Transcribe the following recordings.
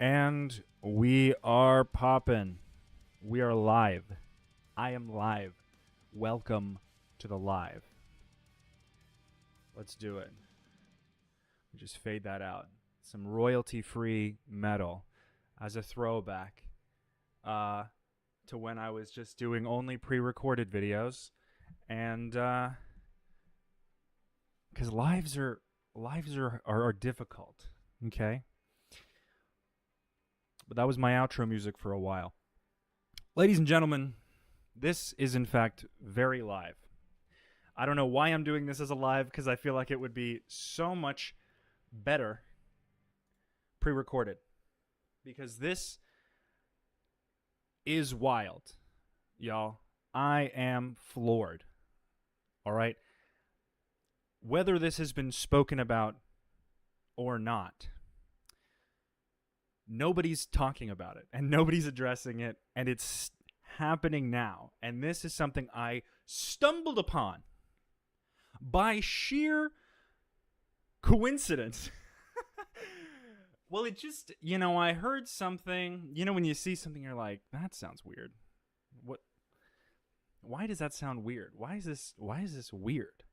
And we are popping. We are live. I am live. Welcome to the live. Let's do it. Just fade that out. Some royalty-free metal as a throwback to when I was just doing only pre-recorded videos, and because lives are difficult. Okay. But that was my outro music for a while. Ladies and gentlemen, this is in fact very live. I don't know why I'm doing this as a live, because I feel like it would be so much better pre-recorded. Because this is wild, y'all. I am floored. All right? Whether this has been spoken about or not, nobody's talking about it, and nobody's addressing it, and it's happening now. And this is something I stumbled upon by sheer coincidence. Well, it just, I heard something, when you see something, you're like, that sounds weird. What? Why does that sound weird? Why is this weird?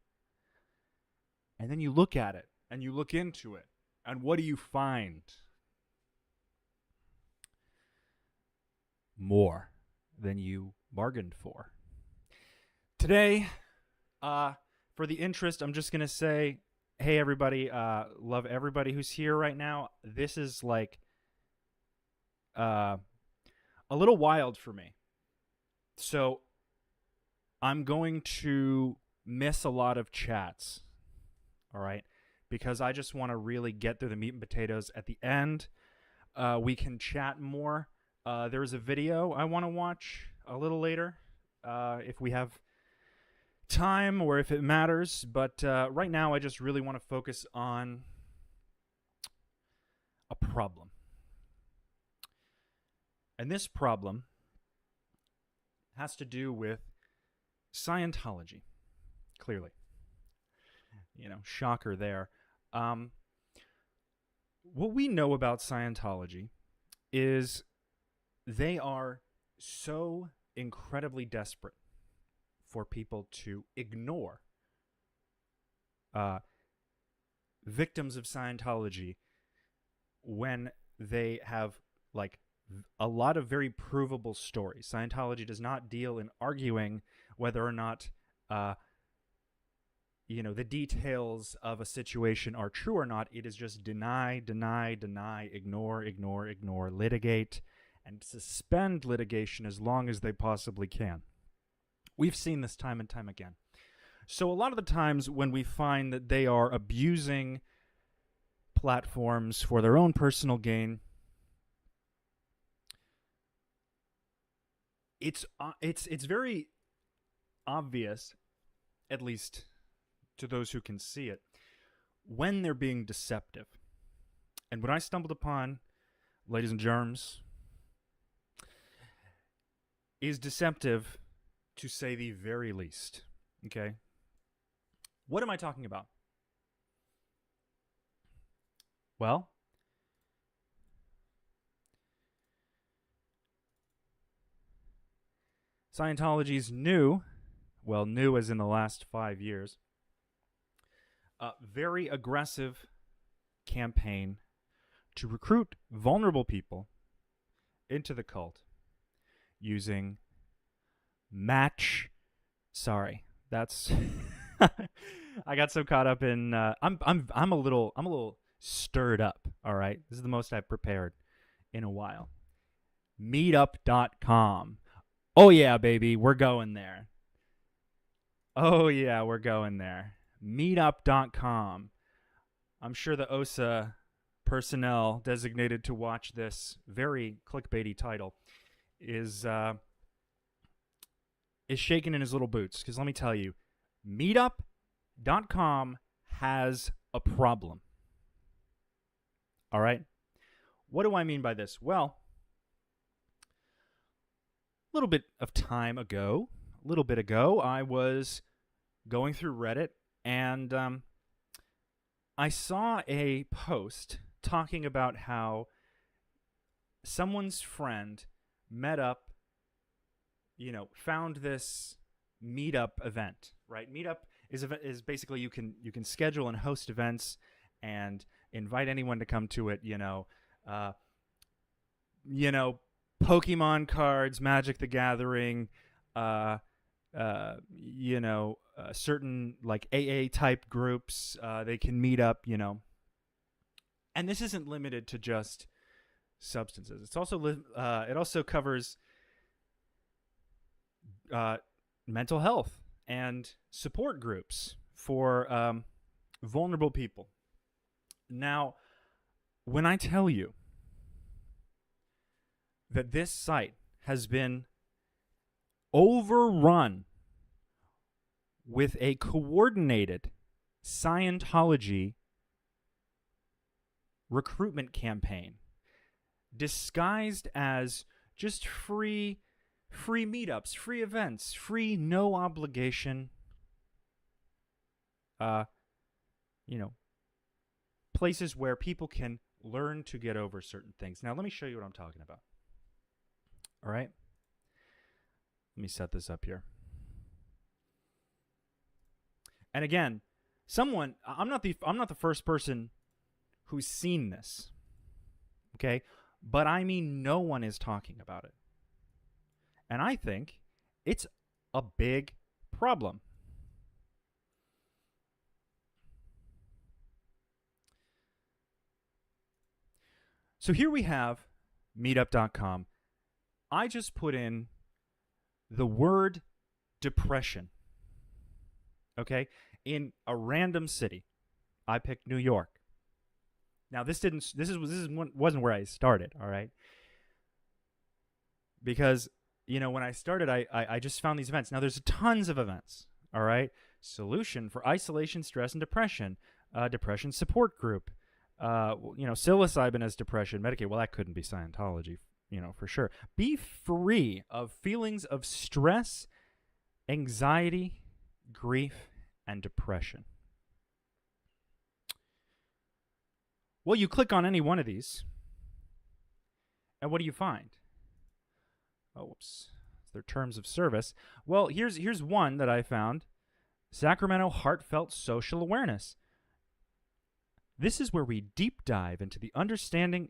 And then you look at it, and you look into it, and what do you find? More than you bargained for. Today, for the interest, I'm just going to say, hey, everybody, love everybody who's here right now. This is like a little wild for me. So I'm going to miss a lot of chats, all right? Because I just want to really get through the meat and potatoes. At the end, we can chat more. There's a video I want to watch a little later, if we have time or if it matters. But right now, I just really want to focus on a problem. And this problem has to do with Scientology, clearly. Shocker there. What we know about Scientology is they are so incredibly desperate for people to ignore victims of Scientology when they have a lot of very provable stories. Scientology does not deal in arguing whether or not the details of a situation are true or not. It is just deny, ignore, litigate, and suspend litigation as long as they possibly can. We've seen this time and time again. So a lot of the times when we find that they are abusing platforms for their own personal gain, it's very obvious, at least to those who can see it, when they're being deceptive. And what I stumbled upon, ladies and germs, is deceptive, to say the very least. Okay? What am I talking about? Well, Scientology's new as in the last 5 years, very aggressive campaign to recruit vulnerable people into the cult using that's I got so caught up in I'm a little stirred up, all right? This is the most I've prepared in a while. Meetup.com. Oh yeah, baby, we're going there. Oh yeah, we're going there. Meetup.com. I'm sure the OSA personnel designated to watch this very clickbaity title is shaking in his little boots, because let me tell you, Meetup.com has a problem. All right? What do I mean by this? Well, a little bit ago, I was going through Reddit, and I saw a post talking about how someone's friend met up, found this Meetup event, right? Meetup is basically you can schedule and host events and invite anyone to come to it. Pokemon cards, Magic the Gathering, certain like AA type groups. They can meet up, and this isn't limited to just substances. It's also it also covers mental health and support groups for vulnerable people. Now, when I tell you that this site has been overrun with a coordinated Scientology recruitment campaign disguised as just free meetups, free events, free no obligation places where people can learn to get over certain things. Now let me show you what I'm talking about. All right? Let me set this up here. And again, I'm not the first person who's seen this. Okay? But I mean no one is talking about it. And I think it's a big problem. So here we have meetup.com. I just put in the word depression. Okay? In a random city. I picked New York. Now this wasn't where I started, all right? Because when I started, I just found these events. Now, there's tons of events, all right? Solution for isolation, stress, and depression. Depression support group. Psilocybin as depression. Medicaid. Well, that couldn't be Scientology, for sure. Be free of feelings of stress, anxiety, grief, and depression. Well, you click on any one of these, and what do you find? Oh, whoops. It's their terms of service. Well, here's one that I found. Sacramento Heartfelt Social Awareness. This is where we deep dive into understanding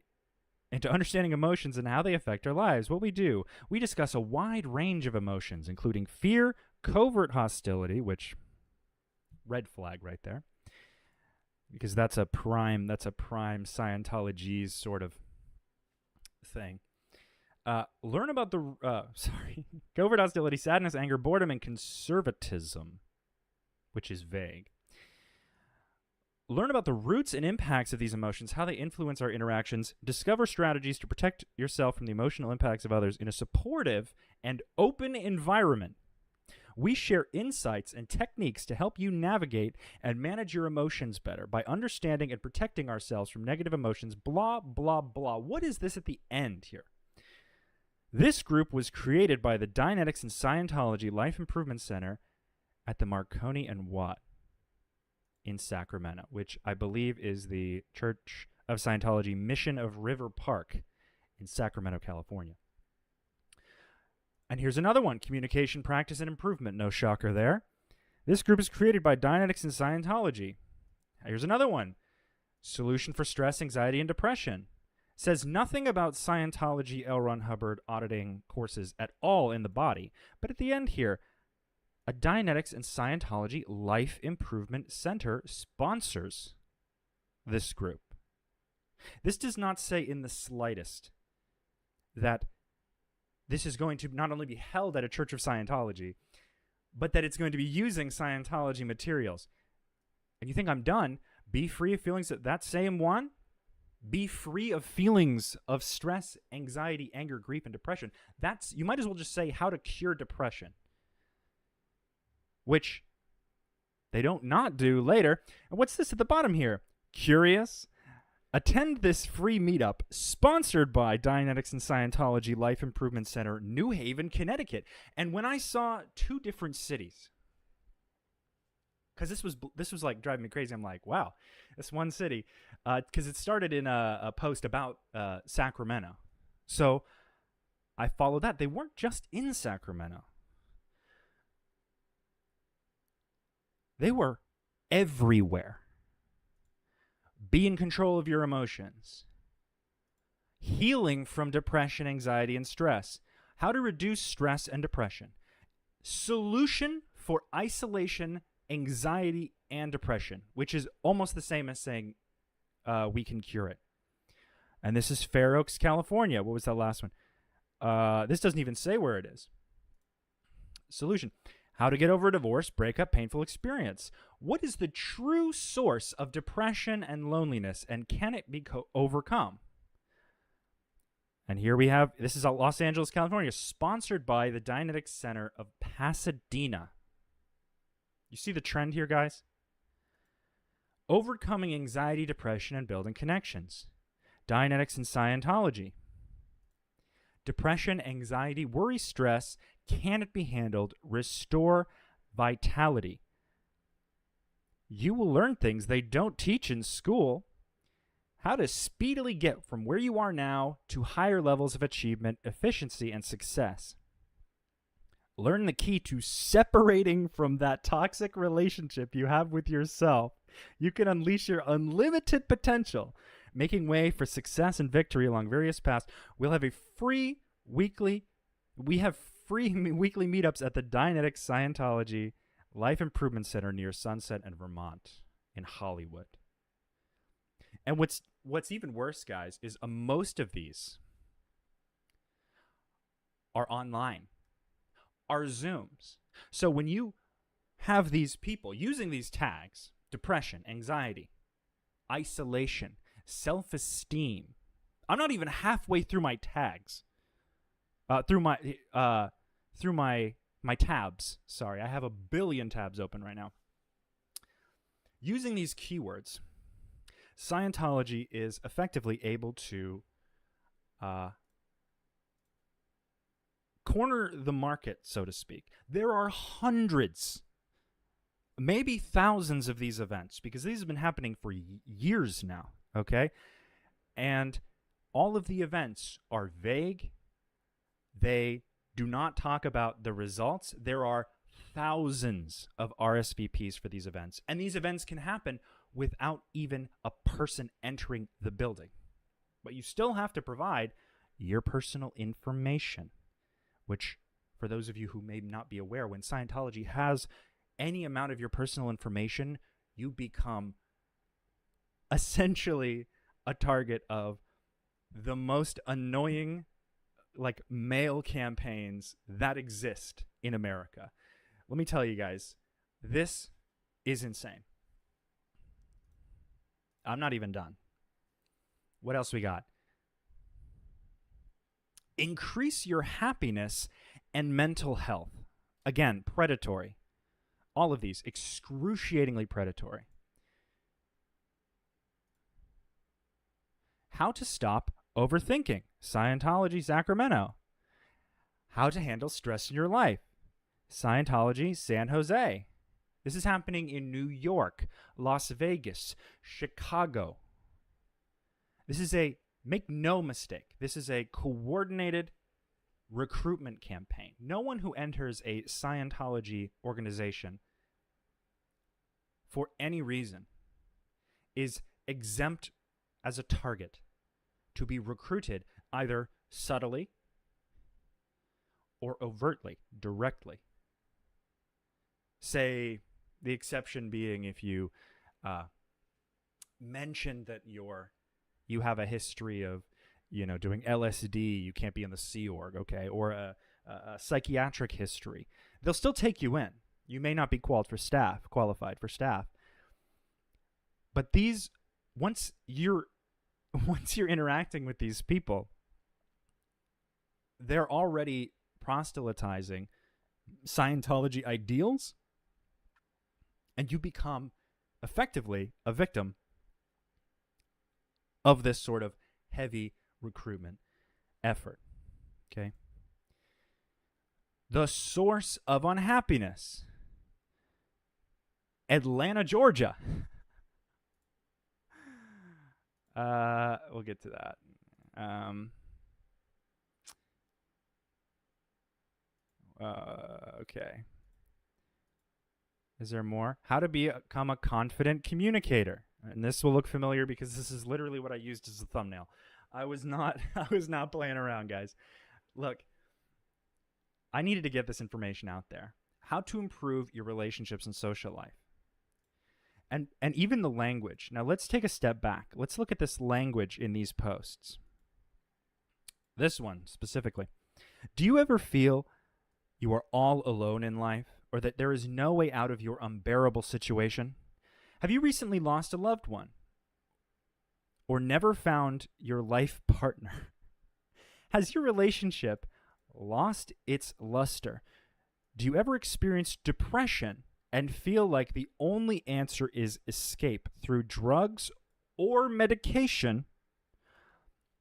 emotions and how they affect our lives. What we do, we discuss a wide range of emotions, including fear, covert hostility, which red flag right there, because that's a prime Scientology's sort of thing. Learn about covert hostility, sadness, anger, boredom, and conservatism, which is vague. Learn about the roots and impacts of these emotions, how they influence our interactions. Discover strategies to protect yourself from the emotional impacts of others in a supportive and open environment. We share insights and techniques to help you navigate and manage your emotions better by understanding and protecting ourselves from negative emotions, blah, blah, blah. What is this at the end here? This group was created by the Dianetics and Scientology Life Improvement Center at the Marconi and Watt in Sacramento, which I believe is the Church of Scientology Mission of River Park in Sacramento, California. And here's another one, Communication Practice and Improvement. No shocker there. This group is created by Dianetics and Scientology. Here's another one, Solution for Stress, Anxiety, and Depression. Says nothing about Scientology L. Ron Hubbard auditing courses at all in the body. But at the end here, a Dianetics and Scientology Life Improvement Center sponsors this group. This does not say in the slightest that this is going to not only be held at a Church of Scientology, but that it's going to be using Scientology materials. And you think I'm done? Be free of feelings that same one? Be free of feelings of stress, anxiety, anger, grief, and depression. You might as well just say how to cure depression, which they don't not do later. And what's this at the bottom here? Curious? Attend this free meetup sponsored by Dianetics and Scientology Life Improvement Center, New Haven, Connecticut. And when I saw two different cities, because this was like driving me crazy, I'm like, wow, this one city, because it started in a post about Sacramento, So I followed that. They weren't just in Sacramento. They were everywhere. Be in control of your emotions. Healing from depression, anxiety, and stress. How to reduce stress and depression. Solution for isolation, anxiety, and depression, which is almost the same as saying we can cure it. And this is Fair Oaks, California. What was that last one? This doesn't even say where it is. Solution. How to get over a divorce, breakup, painful experience. What is the true source of depression and loneliness, and can it be overcome? And here we have, this is Los Angeles, California, sponsored by the Dianetics Center of Pasadena. You see the trend here, guys? Overcoming anxiety, depression, and building connections. Dianetics and Scientology. Depression, anxiety, worry, stress. Can it be handled? Restore vitality. You will learn things they don't teach in school. How to speedily get from where you are now to higher levels of achievement, efficiency, and success. Learn the key to separating from that toxic relationship you have with yourself. You can unleash your unlimited potential, making way for success and victory along various paths. We'll have free weekly meetups at the Dianetics Scientology Life Improvement Center near Sunset and Vermont in Hollywood. And what's even worse, guys, is most of these are online, are Zooms. So when you have these people using these tags, depression, anxiety, isolation, self-esteem, I'm not even halfway through my tags, through my tabs. Sorry, I have a billion tabs open right now. Using these keywords, Scientology is effectively able to corner the market, so to speak. There are hundreds, maybe thousands of these events, because these have been happening for years now, okay? And all of the events are vague. They do not talk about the results. There are thousands of RSVPs for these events, and these events can happen without even a person entering the building. But you still have to provide your personal information, which, for those of you who may not be aware, when Scientology has any amount of your personal information, you become essentially a target of the most annoying, like, mail campaigns that exist in America. Let me tell you guys, this is insane. I'm not even done. What else we got? Increase your happiness and mental health. Again, predatory. All of these, excruciatingly predatory. How to stop overthinking. Scientology, Sacramento. How to handle stress in your life. Scientology, San Jose. This is happening in New York, Las Vegas, Chicago. This is make no mistake, this is a coordinated recruitment campaign. No one who enters a Scientology organization for any reason is exempt as a target to be recruited either subtly or overtly, directly. Say, the exception being if you mention that you have a history of, doing LSD, you can't be in the Sea Org, okay, or a psychiatric history. They'll still take you in. You may not be qualified for staff. But these, once you're interacting with these people, they're already proselytizing Scientology ideals, and you become effectively a victim of this sort of heavy recruitment effort. Okay. The source of unhappiness. Atlanta, Georgia. We'll get to that. Okay. Is there more? How to become a confident communicator. And this will look familiar because this is literally what I used as a thumbnail. I was not playing around, guys. Look, I needed to get this information out there. How to improve your relationships and social life. And even the language. Now let's take a step back. Let's look at this language in these posts. This one specifically. Do you ever feel you are all alone in life, or that there is no way out of your unbearable situation? Have you recently lost a loved one, or never found your life partner? Has your relationship lost its luster? Do you ever experience depression and feel like the only answer is escape through drugs or medication,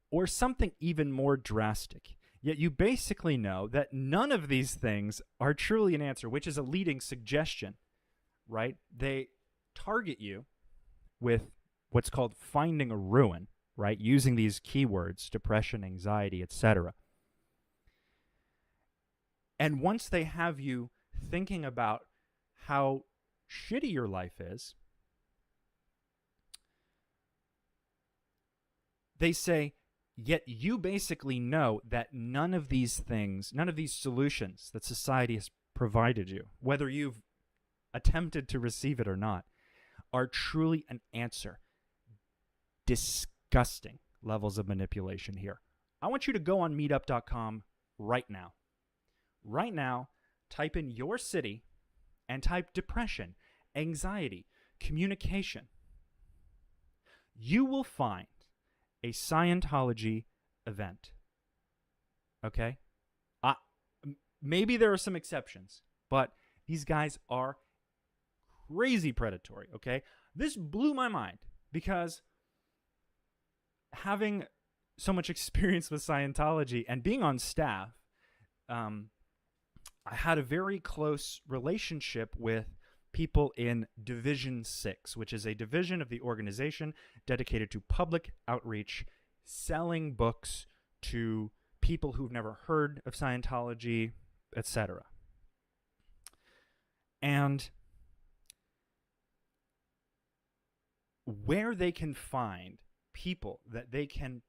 or something even more drastic? Yet you basically know that none of these things are truly an answer, which is a leading suggestion, right? They target you with what's called finding a ruin, right? Using these keywords, depression, anxiety, etc. And once they have you thinking about how shitty your life is, they say, yet you basically know that none of these things, none of these solutions that society has provided you, whether you've attempted to receive it or not, are truly an answer. Disgusting levels of manipulation here. I want you to go on meetup.com right now. Right now, type in your city and type depression, anxiety, communication. You will find a Scientology event. Okay? Maybe there are some exceptions, but these guys are crazy predatory, okay? This blew my mind because having so much experience with Scientology and being on staff, I had a very close relationship with people in Division 6, which is a division of the organization dedicated to public outreach, selling books to people who've never heard of Scientology, etc. And where they can find people that they can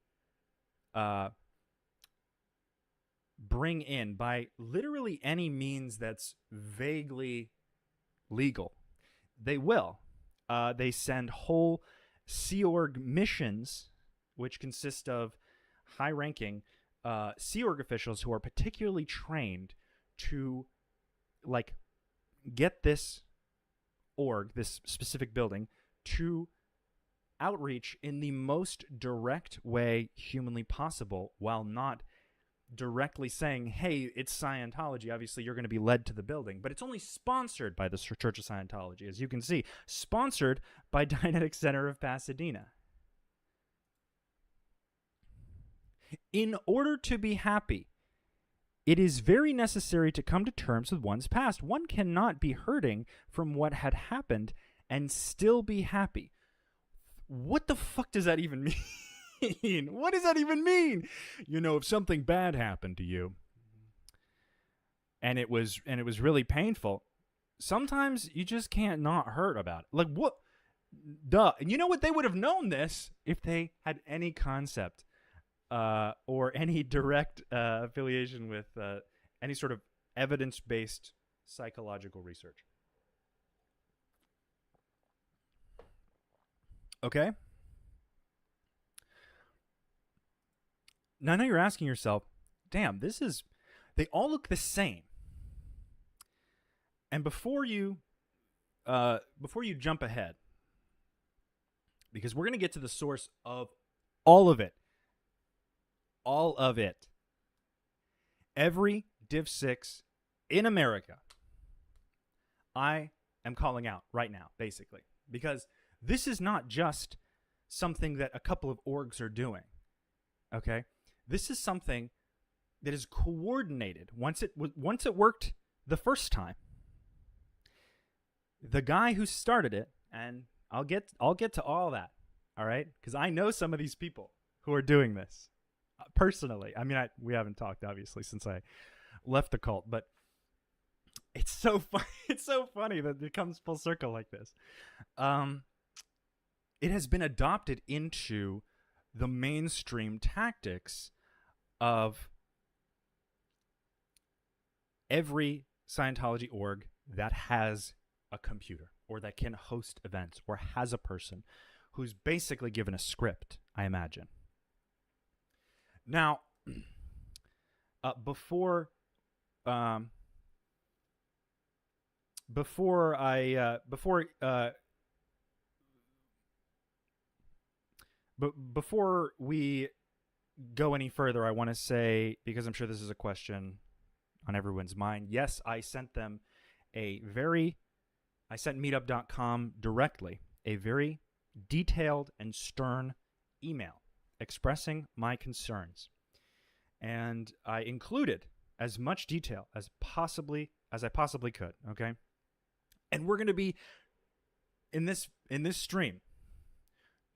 bring in by literally any means that's vaguely legal, they will. They send whole Sea Org missions, which consist of high-ranking Sea Org officials who are particularly trained to, like, get this org, this specific building, to outreach in the most direct way humanly possible, while not directly saying, hey, it's Scientology, obviously you're going to be led to the building. But it's only sponsored by the Church of Scientology, as you can see. Sponsored by Dianetic Center of Pasadena. In order to be happy, it is very necessary to come to terms with one's past. One cannot be hurting from what had happened and still be happy. What the fuck does that even mean? What does that even mean? You know, if something bad happened to you and it was really painful, sometimes you just can't not hurt about it. Like, what? Duh. And you know what? They would have known this if they had any concept or any direct affiliation with any sort of evidence-based psychological research. Okay? Now you're asking yourself, damn, they all look the same. And before you jump ahead, because we're going to get to the source of all of it. All of it. Every Div 6 in America, I am calling out right now, basically. Because this is not just something that a couple of orgs are doing. Okay? This is something that is coordinated. Once it worked the first time, the guy who started it, and I'll get to all that, all right? Because I know some of these people who are doing this personally. I mean, we haven't talked obviously since I left the cult, but It's so fun. It's so funny that it comes full circle like this. It has been adopted into the mainstream tactics of every Scientology org that has a computer or that can host events or has a person who's basically given a script, I imagine. Now, before I before we go any further, I want to say, because I'm sure this is a question on everyone's mind, yes, I sent them I sent Meetup.com directly a very detailed and stern email expressing my concerns. And I included as much detail as I possibly could, okay? And we're going to be in this stream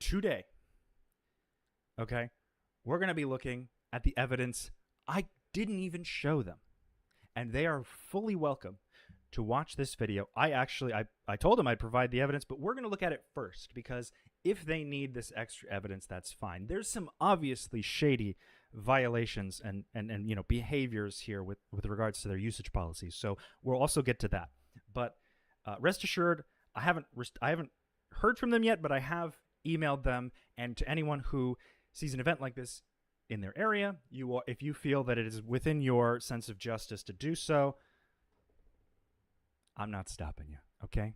today, okay? We're going to be looking at the evidence I didn't even show them. And they are fully welcome to watch this video. I told them I'd provide the evidence, but we're going to look at it first, because if they need this extra evidence, that's fine. There's some obviously shady violations and behaviors here with regards to their usage policies. So we'll also get to that. But rest assured, I haven't heard from them yet, but I have emailed them. And to anyone who sees an event like this in their area, if you feel that it is within your sense of justice to do so, I'm not stopping you, okay?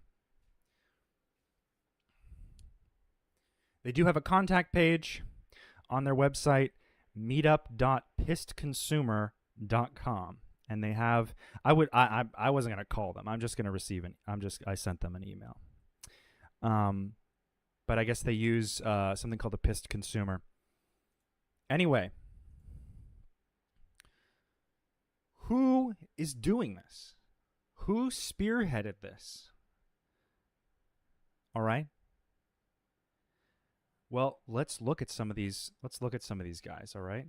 They do have a contact page on their website, meetup.pissedconsumer.com. And they have, I wasn't going to call them. I'm just going to receive I sent them an email. But I guess they use something called the Pissed Consumer. Anyway, who is doing this? Who spearheaded this? All right. Well, let's look at some of these guys, all right?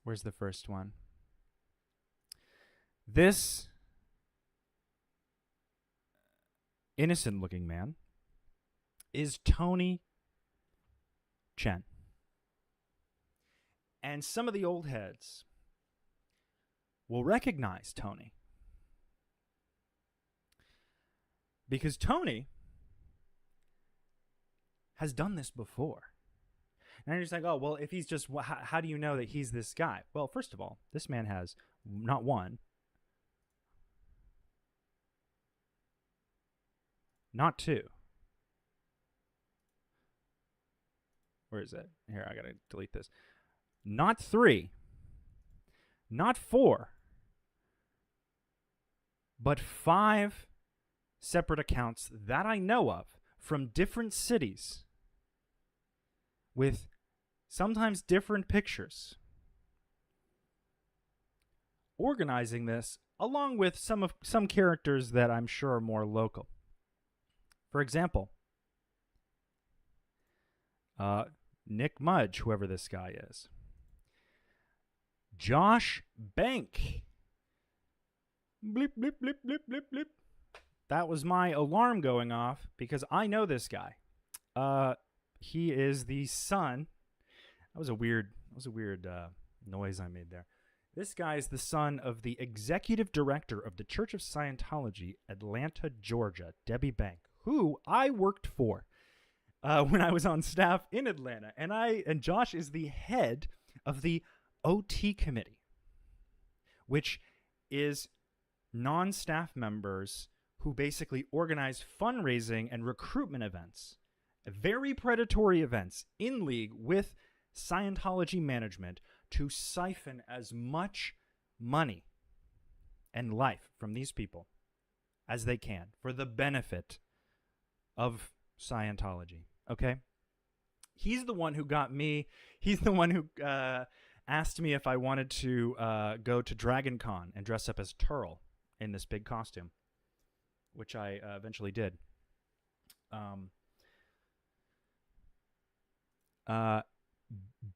Where's the first one? This innocent-looking man is Tony Chen. And some of the old heads will recognize Tony, because Tony has done this before. And you're just like, oh, well, if he's just, how do you know that he's this guy? Well, first of all, this man has not one, not two. Where is it? Here, I gotta delete this. Not three, not four, but 5 separate accounts that I know of from different cities with sometimes different pictures, organizing this along with some characters that I'm sure are more local. For example, Nick Mudge, whoever this guy is. Josh Bank. Blip, blip, blip, blip, blip, blip. That was my alarm going off because I know this guy. He is the son. That was a weird noise I made there. This guy is the son of the executive director of the Church of Scientology, Atlanta, Georgia, Debbie Bank, who I worked for when I was on staff in Atlanta. And Josh is the head of the OT committee, which is non-staff members who basically organize fundraising and recruitment events, very predatory events in league with Scientology management to siphon as much money and life from these people as they can for the benefit of Scientology, okay? He's the one who got me. He's the one who asked me if I wanted to go to Dragon Con and dress up as Turl in this big costume, which I eventually did.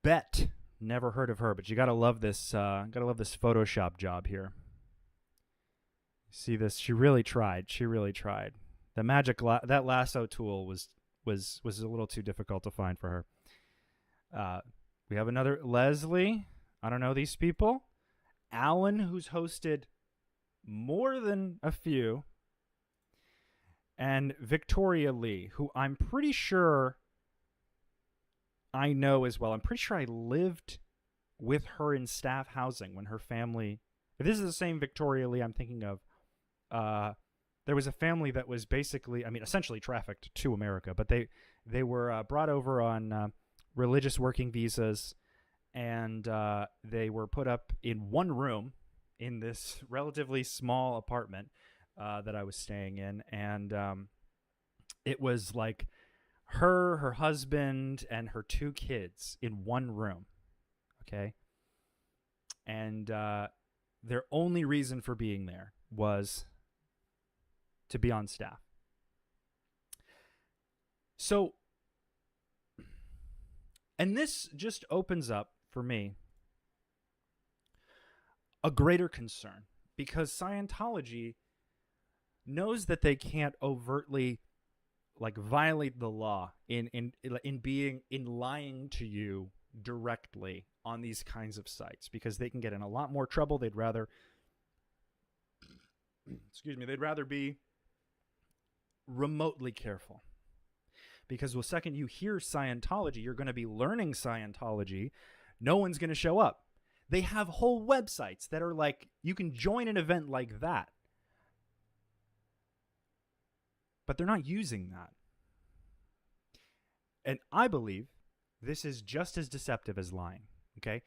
Bet, never heard of her, but you gotta love this. Gotta love this Photoshop job here. See this? She really tried. She really tried. The that lasso tool was a little too difficult to find for her. We have another Leslie. I don't know these people. Alan, who's hosted more than a few. And Victoria Lee, who I'm pretty sure I know as well. I'm pretty sure I lived with her in staff housing when her family... If this is the same Victoria Lee I'm thinking of, there was a family that was basically, essentially trafficked to America, but they were brought over on religious working visas, and they were put up in one room in this relatively small apartment that I was staying in, and it was like her husband, and her 2 kids in one room, okay? And their only reason for being there was to be on staff. So, and this just opens up, for me, a greater concern, because Scientology knows that they can't overtly violate the law in lying to you directly on these kinds of sites, because they can get in a lot more trouble. They'd rather be remotely careful, because the second you hear Scientology, you're going to be learning Scientology. No one's going to show up. They have whole websites that are like, you can join an event like that, but they're not using that. And I believe this is just as deceptive as lying, okay?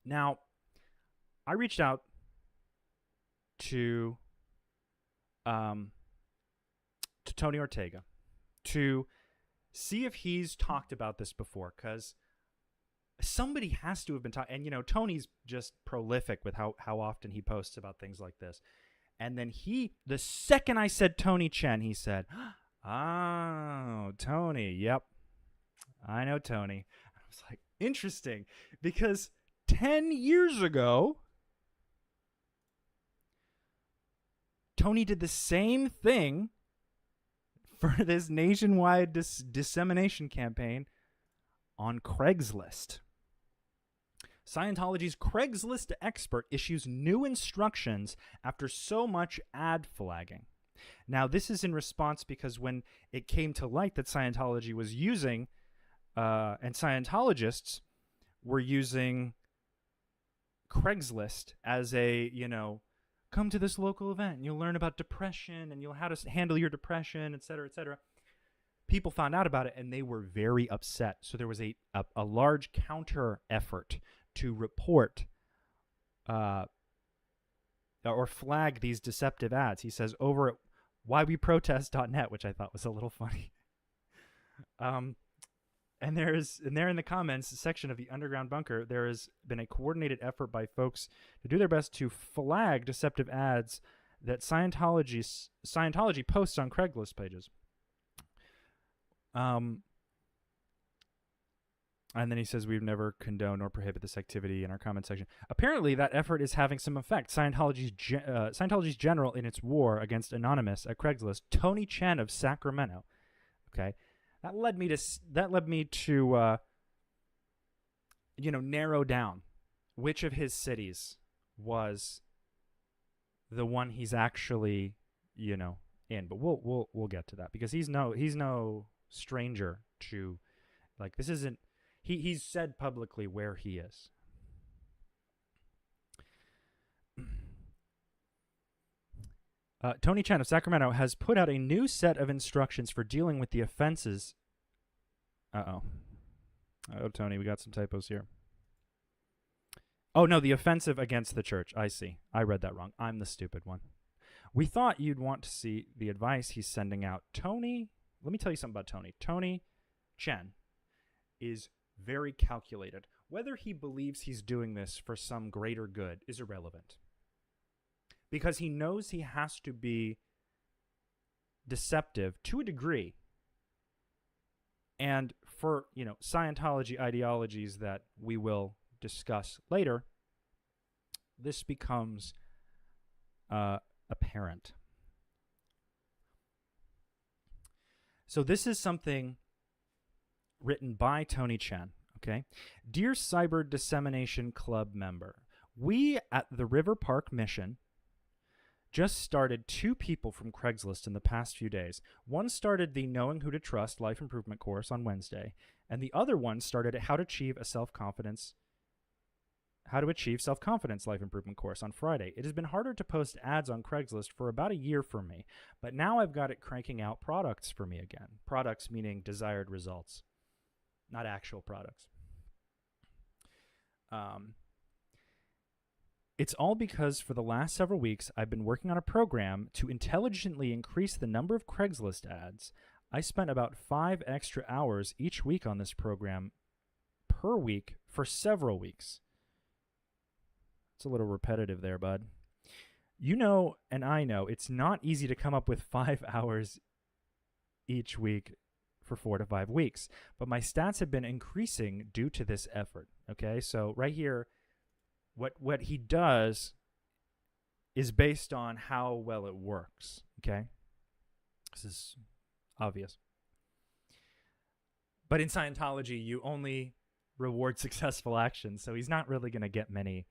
Now, I reached out to Tony Ortega to see if he's talked about this before, because somebody has to have been talking. And, Tony's just prolific with how often he posts about things like this. And then the second I said Tony Chen, he said, "Oh, Tony, yep, I know Tony." I was like, interesting, because 10 years ago, Tony did the same thing for this nationwide dissemination campaign on Craigslist. Scientology's Craigslist expert issues new instructions after so much ad flagging. Now, this is in response because when it came to light that Scientology was using, and Scientologists were using Craigslist as a, come to this local event and you'll learn about depression and you'll how to handle your depression, et cetera, et cetera. People found out about it and they were very upset. So there was a large counter effort to report or flag these deceptive ads. He says over at whyweprotest.net, which I thought was a little funny. And there in the comments section of the Underground Bunker, there has been a coordinated effort by folks to do their best to flag deceptive ads that Scientology posts on Craigslist pages. And then he says, "We've never condoned or prohibit this activity in our comment section." Apparently, that effort is having some effect. Scientology's general in its war against Anonymous at Craigslist, Tony Chen of Sacramento. Okay, that led me to narrow down which of his cities was the one he's actually in. But we'll get to that, because he's no stranger to this isn't. He's said publicly where he is. Tony Chen of Sacramento has put out a new set of instructions for dealing with the offenses. Oh, Tony, we got some typos here. Oh, no, the offensive against the church. I see. I read that wrong. I'm the stupid one. We thought you'd want to see the advice he's sending out. Tony, let me tell you something about Tony. Tony Chen is very calculated. Whether he believes he's doing this for some greater good is irrelevant, because he knows he has to be deceptive to a degree. And for, Scientology ideologies that we will discuss later, this becomes apparent. So this is something written by Tony Chen, okay? Dear Cyber Dissemination Club member, we at the River Park Mission just started 2 people from Craigslist in the past few days. One started the Knowing Who to Trust Life Improvement course on Wednesday, and the other one started How to Achieve Self-Confidence Life Improvement course on Friday. It has been harder to post ads on Craigslist for about a year for me, but now I've got it cranking out products for me again. Products meaning desired results, not actual products. It's all because for the last several weeks, I've been working on a program to intelligently increase the number of Craigslist ads. I spent about 5 extra hours each week on this program per week for several weeks. It's a little repetitive there, bud. You know, and I know, it's not easy to come up with 5 hours each week for 4 to 5 weeks, but my stats have been increasing due to this effort. Okay, so right here, what he does is based on how well it works. Okay, this is obvious. But in Scientology, you only reward successful actions, so he's not really going to get many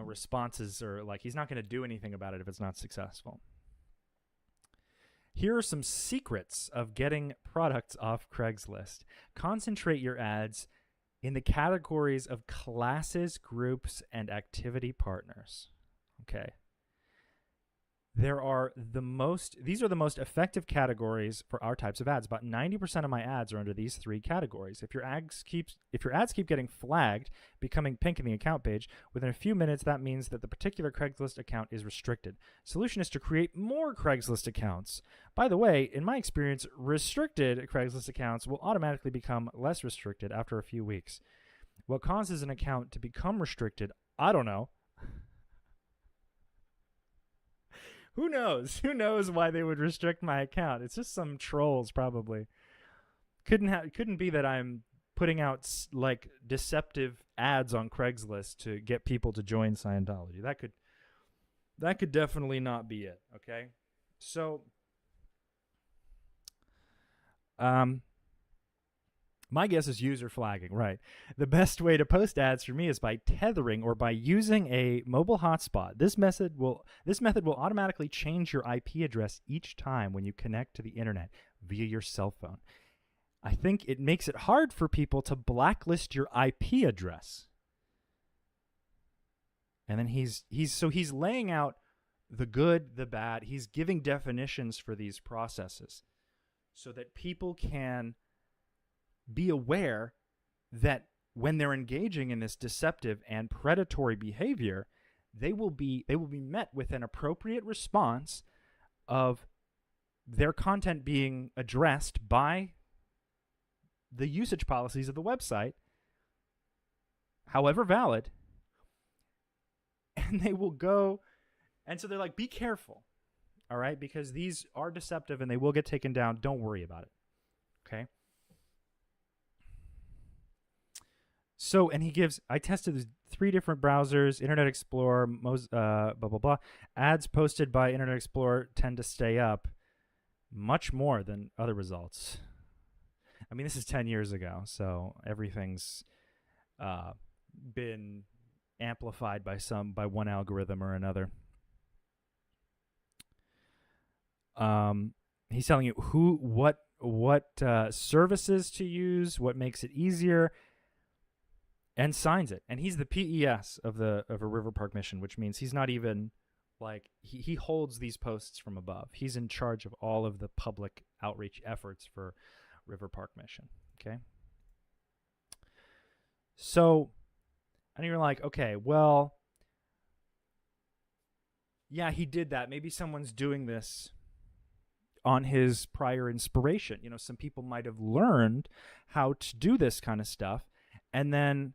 responses, or like he's not going to do anything about it if it's not successful. Here are some secrets of getting products off Craigslist. Concentrate your ads in the categories of classes, groups, and activity partners. Okay. These are the most effective categories for our types of ads. About 90% of my ads are under these 3 categories. If your ads keep getting flagged, becoming pink in the account page, within a few minutes, that means that the particular Craigslist account is restricted. Solution is to create more Craigslist accounts. By the way, in my experience, restricted Craigslist accounts will automatically become less restricted after a few weeks. What causes an account to become restricted? I don't know. Who knows? Who knows why they would restrict my account? It's just some trolls, probably. Couldn't be that I'm putting out like deceptive ads on Craigslist to get people to join Scientology. That could definitely not be it. Okay, so my guess is user flagging, right? The best way to post ads for me is by tethering or by using a mobile hotspot. This method will automatically change your IP address each time when you connect to the internet via your cell phone. I think it makes it hard for people to blacklist your IP address. And then he's laying out the good, the bad. He's giving definitions for these processes so that people can be aware that when they're engaging in this deceptive and predatory behavior, they will be met with an appropriate response of their content being addressed by the usage policies of the website, however valid, and they will go, and so they're like, be careful, all right, because these are deceptive and they will get taken down. Don't worry about it, okay? So, and he gives, I tested 3 different browsers, Internet Explorer, blah, blah, blah. Ads posted by Internet Explorer tend to stay up much more than other results. I mean, this is 10 years ago, so everything's been amplified by one algorithm or another. He's telling you what services to use, what makes it easier, and signs it. And he's the PES of a River Park Mission, which means he's not even like he holds these posts from above. He's in charge of all of the public outreach efforts for River Park Mission. Okay. So, and you're like, okay, well, yeah, he did that. Maybe someone's doing this on his prior inspiration. You know, some people might have learned how to do this kind of stuff, and then,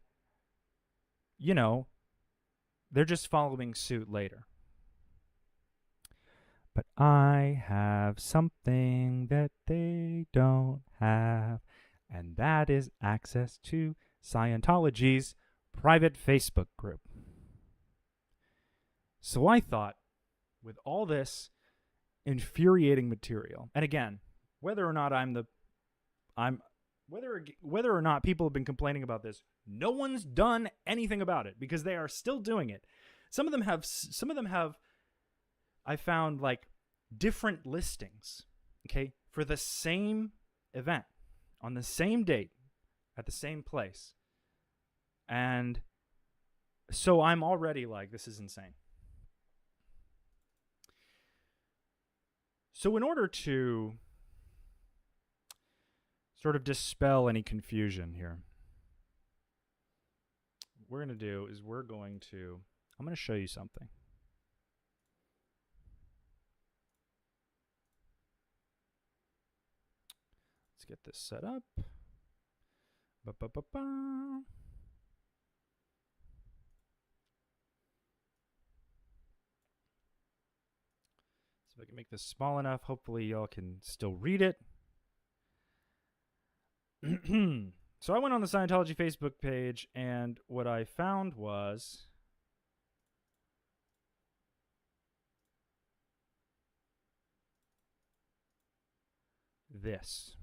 you know, they're just following suit later. But I have something that they don't have, and that is access to Scientology's private Facebook group. So I thought, with all this infuriating material, and again, whether or not whether or not people have been complaining about this, no one's done anything about it because they are still doing it. Some of them have I found like different listings, okay, for the same event on the same date at the same place. And so I'm already like, this is insane. So in order to sort of dispel any confusion here, what we're going to do is I'm going to show you something. Let's get this set up. Ba-ba-ba-ba. See if I can make this small enough. Hopefully y'all can still read it. So I went on the Scientology Facebook page, and what I found was this.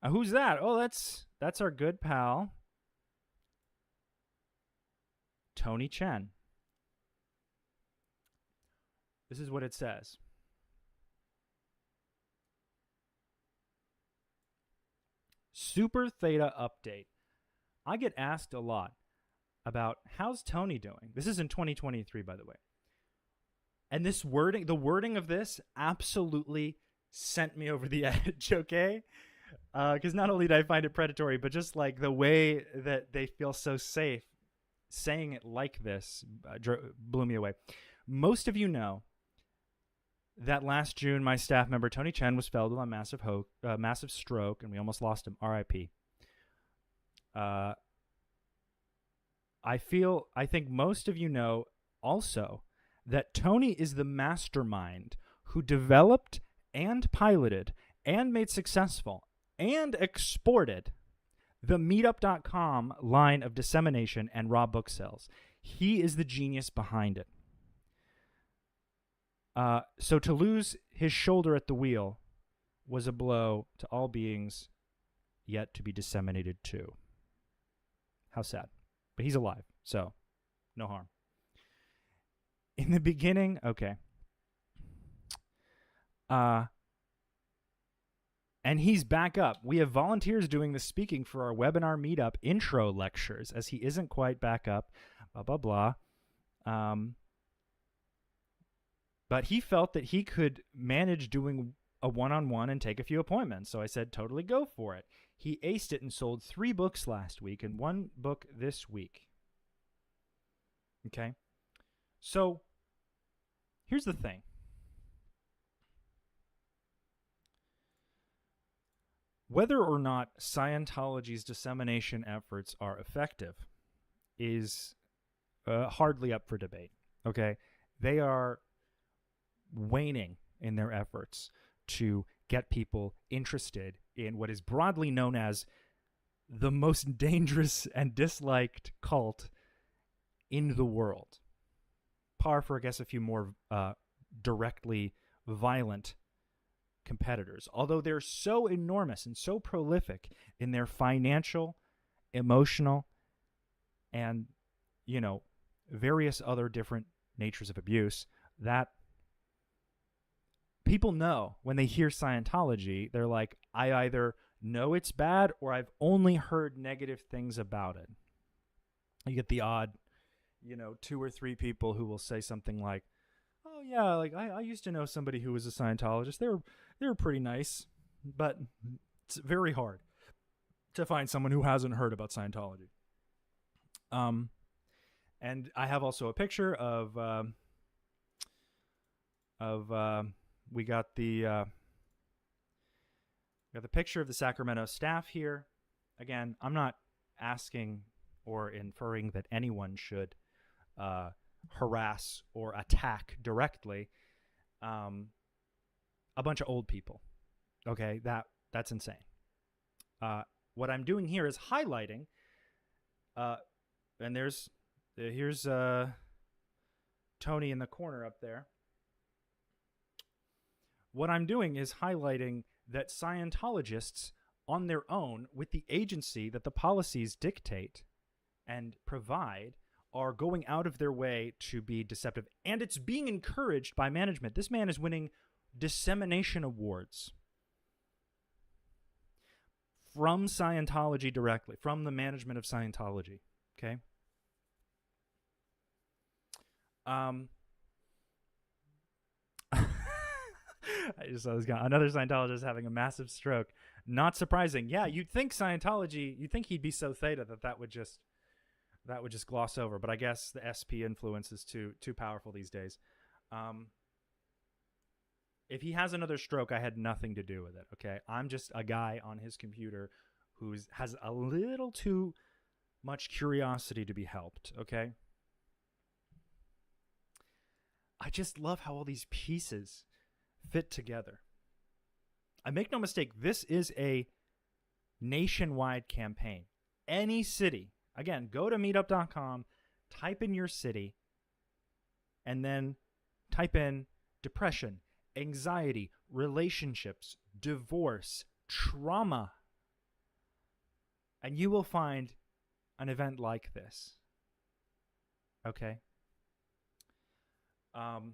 Who's that? Oh, that's our good pal, Tony Chen. This is what it says. Super Theta update. I get asked a lot about how's Tony doing. This is in 2023, by the way. And this wording, the wording of this absolutely sent me over the edge, okay? Because not only did I find it predatory, but just like the way that they feel so safe saying it like this blew me away. Most of you know that last June, my staff member, Tony Chen, was felled with a massive stroke, and we almost lost him. R.I.P. I think most of you know also that Tony is the mastermind who developed and piloted and made successful and exported the Meetup.com line of dissemination and raw book sales. He is the genius behind it. So to lose his shoulder at the wheel was a blow to all beings yet to be disseminated to. How sad. But he's alive, so no harm. In the beginning, okay. And he's back up. We have volunteers doing the speaking for our webinar meetup intro lectures, as he isn't quite back up, blah, blah, blah. But he felt that he could manage doing a one-on-one and take a few appointments. So I said, totally go for it. He aced it and sold 3 books last week and 1 book this week. Okay? So here's the thing. Whether or not Scientology's dissemination efforts are effective is hardly up for debate. Okay? They are waning in their efforts to get people interested in what is broadly known as the most dangerous and disliked cult in the world. Par for, I guess, a few more directly violent competitors. Although they're so enormous and so prolific in their financial, emotional, and, various other different natures of abuse, that people know when they hear Scientology, they're like, I either know it's bad or I've only heard negative things about it. You get the odd, 2 or 3 people who will say something like, oh yeah, like I used to know somebody who was a Scientologist. They were pretty nice, but it's very hard to find someone who hasn't heard about Scientology. And I have also a picture of we got the picture of the Sacramento staff here. Again, I'm not asking or inferring that anyone should harass or attack directly a bunch of old people. Okay, that's insane. What I'm doing here is highlighting, and there's Here's Tony in the corner up there. What I'm doing is highlighting that Scientologists, on their own, with the agency that the policies dictate and provide, are going out of their way to be deceptive. And it's being encouraged by management. This man is winning dissemination awards from Scientology directly, from the management of Scientology. Okay? I just saw this guy. Another Scientologist having a massive stroke. Not surprising. Yeah, you'd think Scientology, you'd think he'd be so theta that would just gloss over. But I guess the SP influence is too powerful these days. If he has another stroke, I had nothing to do with it. Okay, I'm just a guy on his computer who has a little too much curiosity to be helped. Okay. I just love how all these pieces fit together. I make no mistake, this is a nationwide campaign. Any city, again, go to meetup.com, type in your city, and then type in depression, anxiety, relationships, divorce, trauma, and you will find an event like this. Okay? And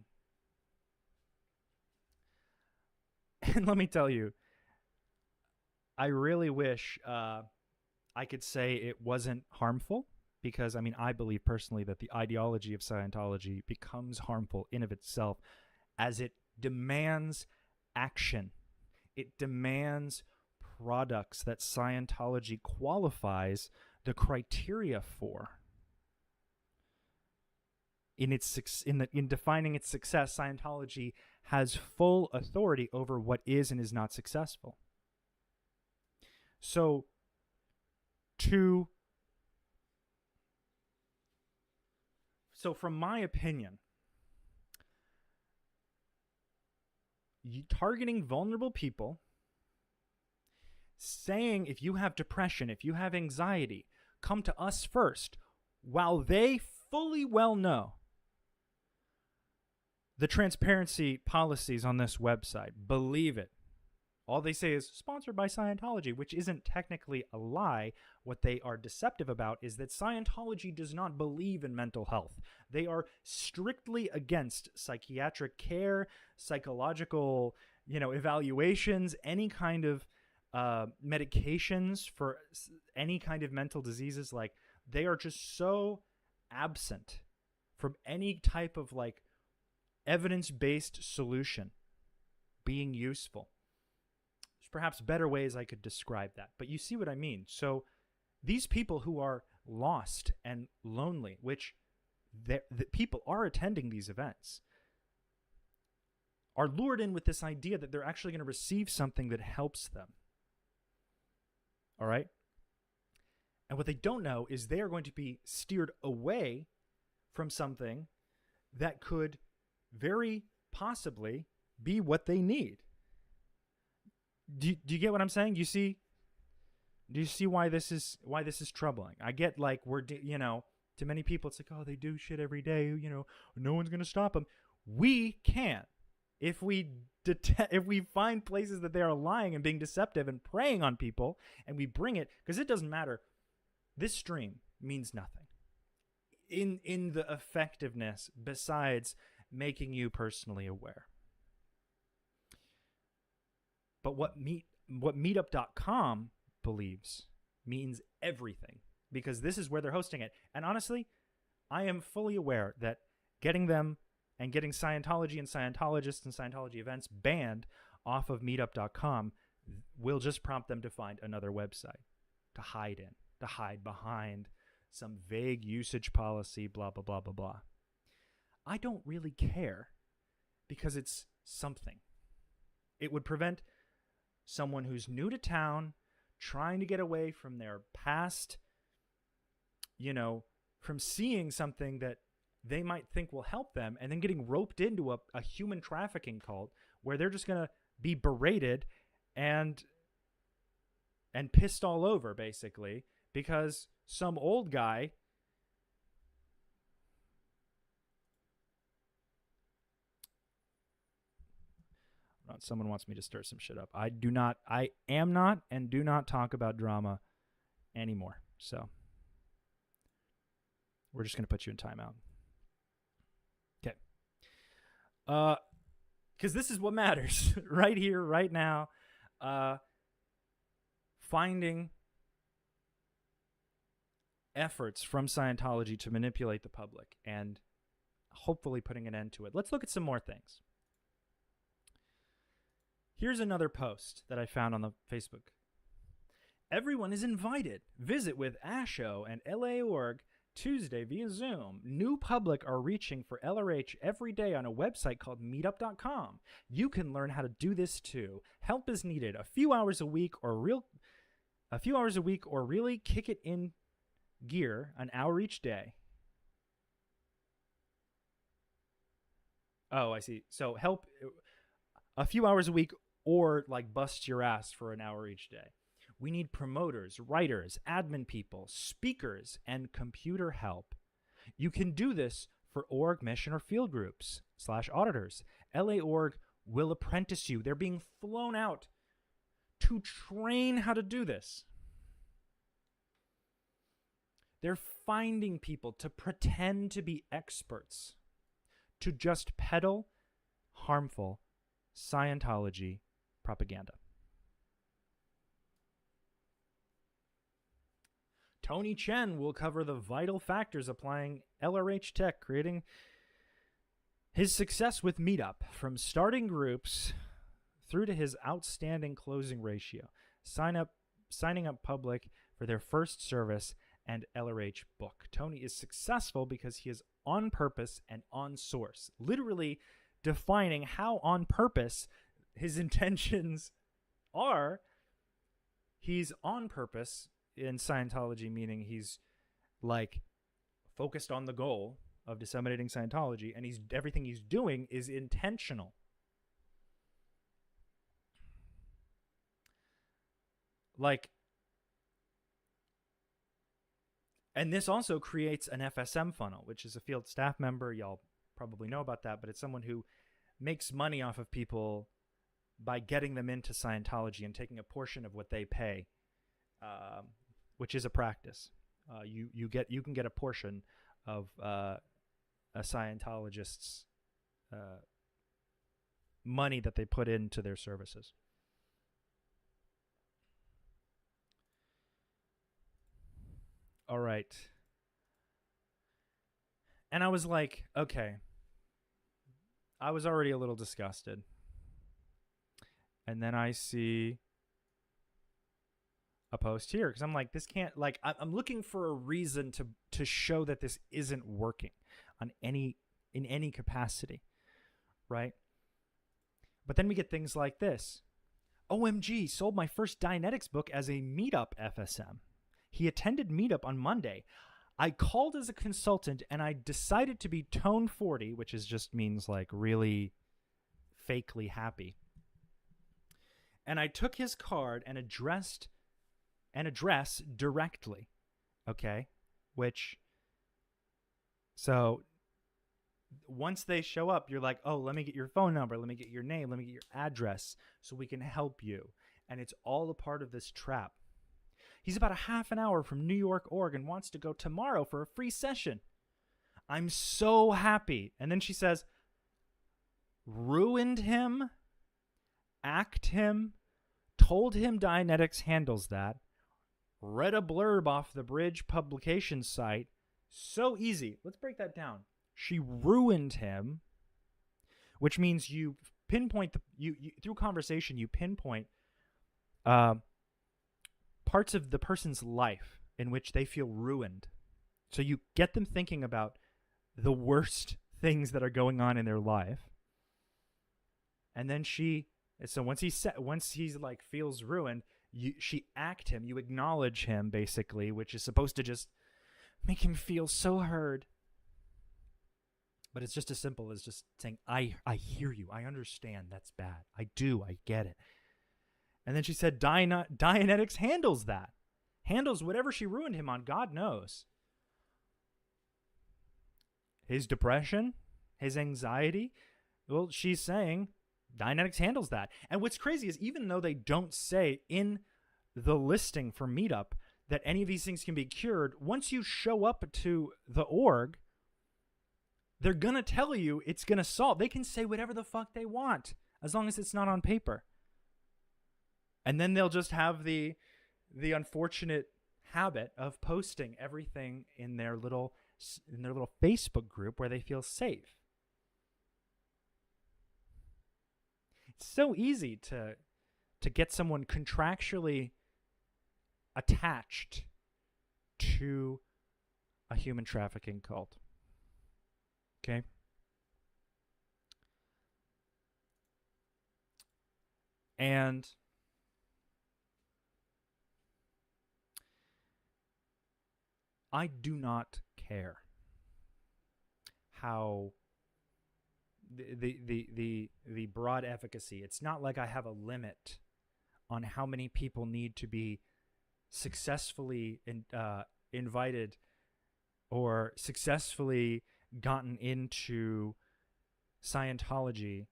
let me tell you, I really wish I could say it wasn't harmful, because, I mean, I believe personally that the ideology of Scientology becomes harmful in of itself as it demands action. It demands products that Scientology qualifies the criteria for. In defining its success, Scientology has full authority over what is and is not successful. So, from my opinion, targeting vulnerable people, saying if you have depression, if you have anxiety, come to us first, while they fully well know the transparency policies on this website. Believe it. All they say is sponsored by Scientology, which isn't technically a lie. What they are deceptive about is that Scientology does not believe in mental health. They are strictly against psychiatric care, psychological, evaluations, any kind of medications for any kind of mental diseases. Like, they are just so absent from any type of evidence-based solution being useful. There's perhaps better ways I could describe that, but you see what I mean. So these people who are lost and lonely, which the people are attending these events, are lured in with this idea that they're actually going to receive something that helps them. All right? And what they don't know is they are going to be steered away from something that could very possibly be what they need. Do you get what I'm saying? Do you see why this is troubling? I get to many people it's like, oh, they do shit every day, no one's going to stop them. We can't. If we find places that they are lying and being deceptive and preying on people, and we bring it, because it doesn't matter. This stream means nothing in the effectiveness besides making you personally aware. But what Meetup.com believes means everything, because this is where they're hosting it. And honestly, I am fully aware that getting them and getting Scientology and Scientologists and Scientology events banned off of Meetup.com will just prompt them to find another website to hide in, to hide behind some vague usage policy, blah, blah, blah, blah, blah. I don't really care, because it's something. It would prevent someone who's new to town, trying to get away from their past, from seeing something that they might think will help them, and then getting roped into a human trafficking cult where they're just going to be berated and pissed all over, basically, because some old guy timeout. Someone wants me to stir some shit up. I am not and do not talk about drama anymore. So we're just going to put you in timeout. Okay. Because this is what matters right here, right now. Finding efforts from Scientology to manipulate the public and hopefully putting an end to it. Let's look at some more things. Here's another post that I found on the Facebook. Everyone is invited. Visit with ASHO and LA.org Tuesday via Zoom. New public are reaching for LRH every day on a website called Meetup.com. You can learn how to do this too. Help is needed. A few hours a week or really kick it in gear, an hour each day. Oh, I see. So help a few hours a week or like bust your ass for an hour each day. We need promoters, writers, admin people, speakers, and computer help. You can do this for org, mission, or field groups / auditors. LA.org will apprentice you. They're being flown out to train how to do this. They're finding people to pretend to be experts, to just peddle harmful Scientology propaganda. Tony Chen will cover the vital factors applying LRH tech, creating his success with Meetup, from starting groups through to his outstanding closing ratio, signing up public for their first service, and LRH book. Tony is successful because he is on purpose and on source, literally defining how on purpose his intentions are. He's on purpose in Scientology, meaning he's like focused on the goal of disseminating Scientology, and everything he's doing is intentional. And this also creates an FSM funnel, which is a field staff member. Y'all probably know about that, but it's someone who makes money off of people by getting them into Scientology and taking a portion of what they pay, which is a practice. You can get a portion of a Scientologist's money that they put into their services. All right. And I was like, okay. I was already a little disgusted. And then I see a post here because I'm like, this can't, like, I'm looking for a reason to show that this isn't working in any capacity, right? But then we get things like this. OMG, sold my first Dianetics book as a Meetup FSM. He attended Meetup on Monday. I called as a consultant and I decided to be tone 40, which just means like really fakely happy. And I took his card and address directly. Okay? So once they show up, you're like, oh, let me get your phone number. Let me get your name. Let me get your address so we can help you. And it's all a part of this trap. He's about a half an hour from New York, Oregon, wants to go tomorrow for a free session. I'm so happy. And then she says, ruined him, acked him, told him Dianetics handles that, read a blurb off the Bridge publication site. So easy. Let's break that down. She ruined him, which means you pinpoint, through conversation, you pinpoint parts of the person's life in which they feel ruined. So you get them thinking about the worst things that are going on in their life. And then once he's like feels ruined, she act him, you acknowledge him basically, which is supposed to just make him feel so heard. But it's just as simple as just saying, I hear you, I understand, that's bad. I get it. And then she said, Dianetics handles that. Handles whatever she ruined him on, God knows. His depression, his anxiety. Well, she's saying Dianetics handles that. And what's crazy is even though they don't say in the listing for Meetup that any of these things can be cured, once you show up to the org, they're going to tell you it's going to solve. They can say whatever the fuck they want as long as it's not on paper. And then they'll just have the unfortunate habit of posting everything in their little Facebook group where they feel safe. It's so easy to get someone contractually attached to a human trafficking cult. Okay? And I do not care how the broad efficacy. It's not like I have a limit on how many people need to be successfully invited or successfully gotten into Scientology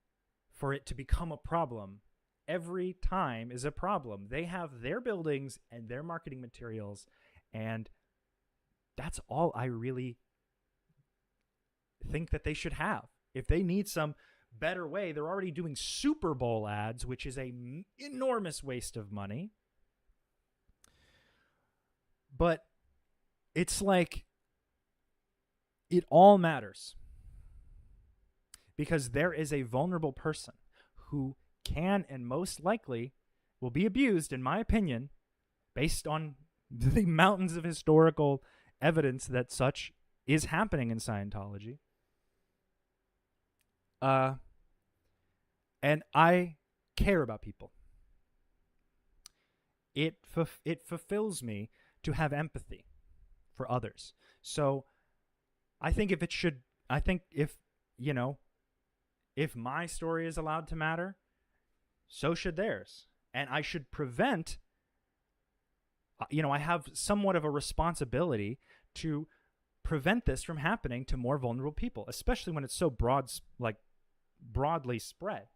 for it to become a problem. Every time is a problem. They have their buildings and their marketing materials, and that's all I really think that they should have. If they need some better way, they're already doing Super Bowl ads, which is an enormous waste of money. But it's like it all matters because there is a vulnerable person who can and most likely will be abused, in my opinion, based on the mountains of historical evidence that such is happening in Scientology. And I care about people. It fulfills me to have empathy for others. So I think if my story is allowed to matter, so should theirs. And I should prevent, I have somewhat of a responsibility to prevent this from happening to more vulnerable people, especially when it's so broadly spread.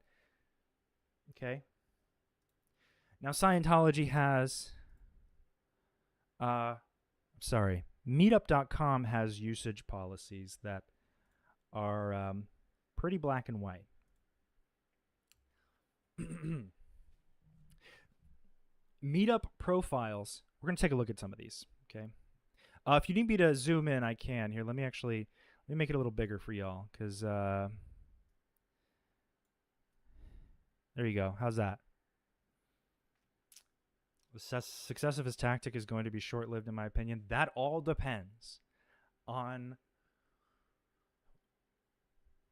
Okay. Now Scientology has, Meetup.com has usage policies that are pretty black and white. Meetup profiles. We're going to take a look at some of these. Okay. If you need me to zoom in, I can. Here, let me make it a little bigger for y'all, because there you go. How's that? The success of his tactic is going to be short-lived, in my opinion. That all depends on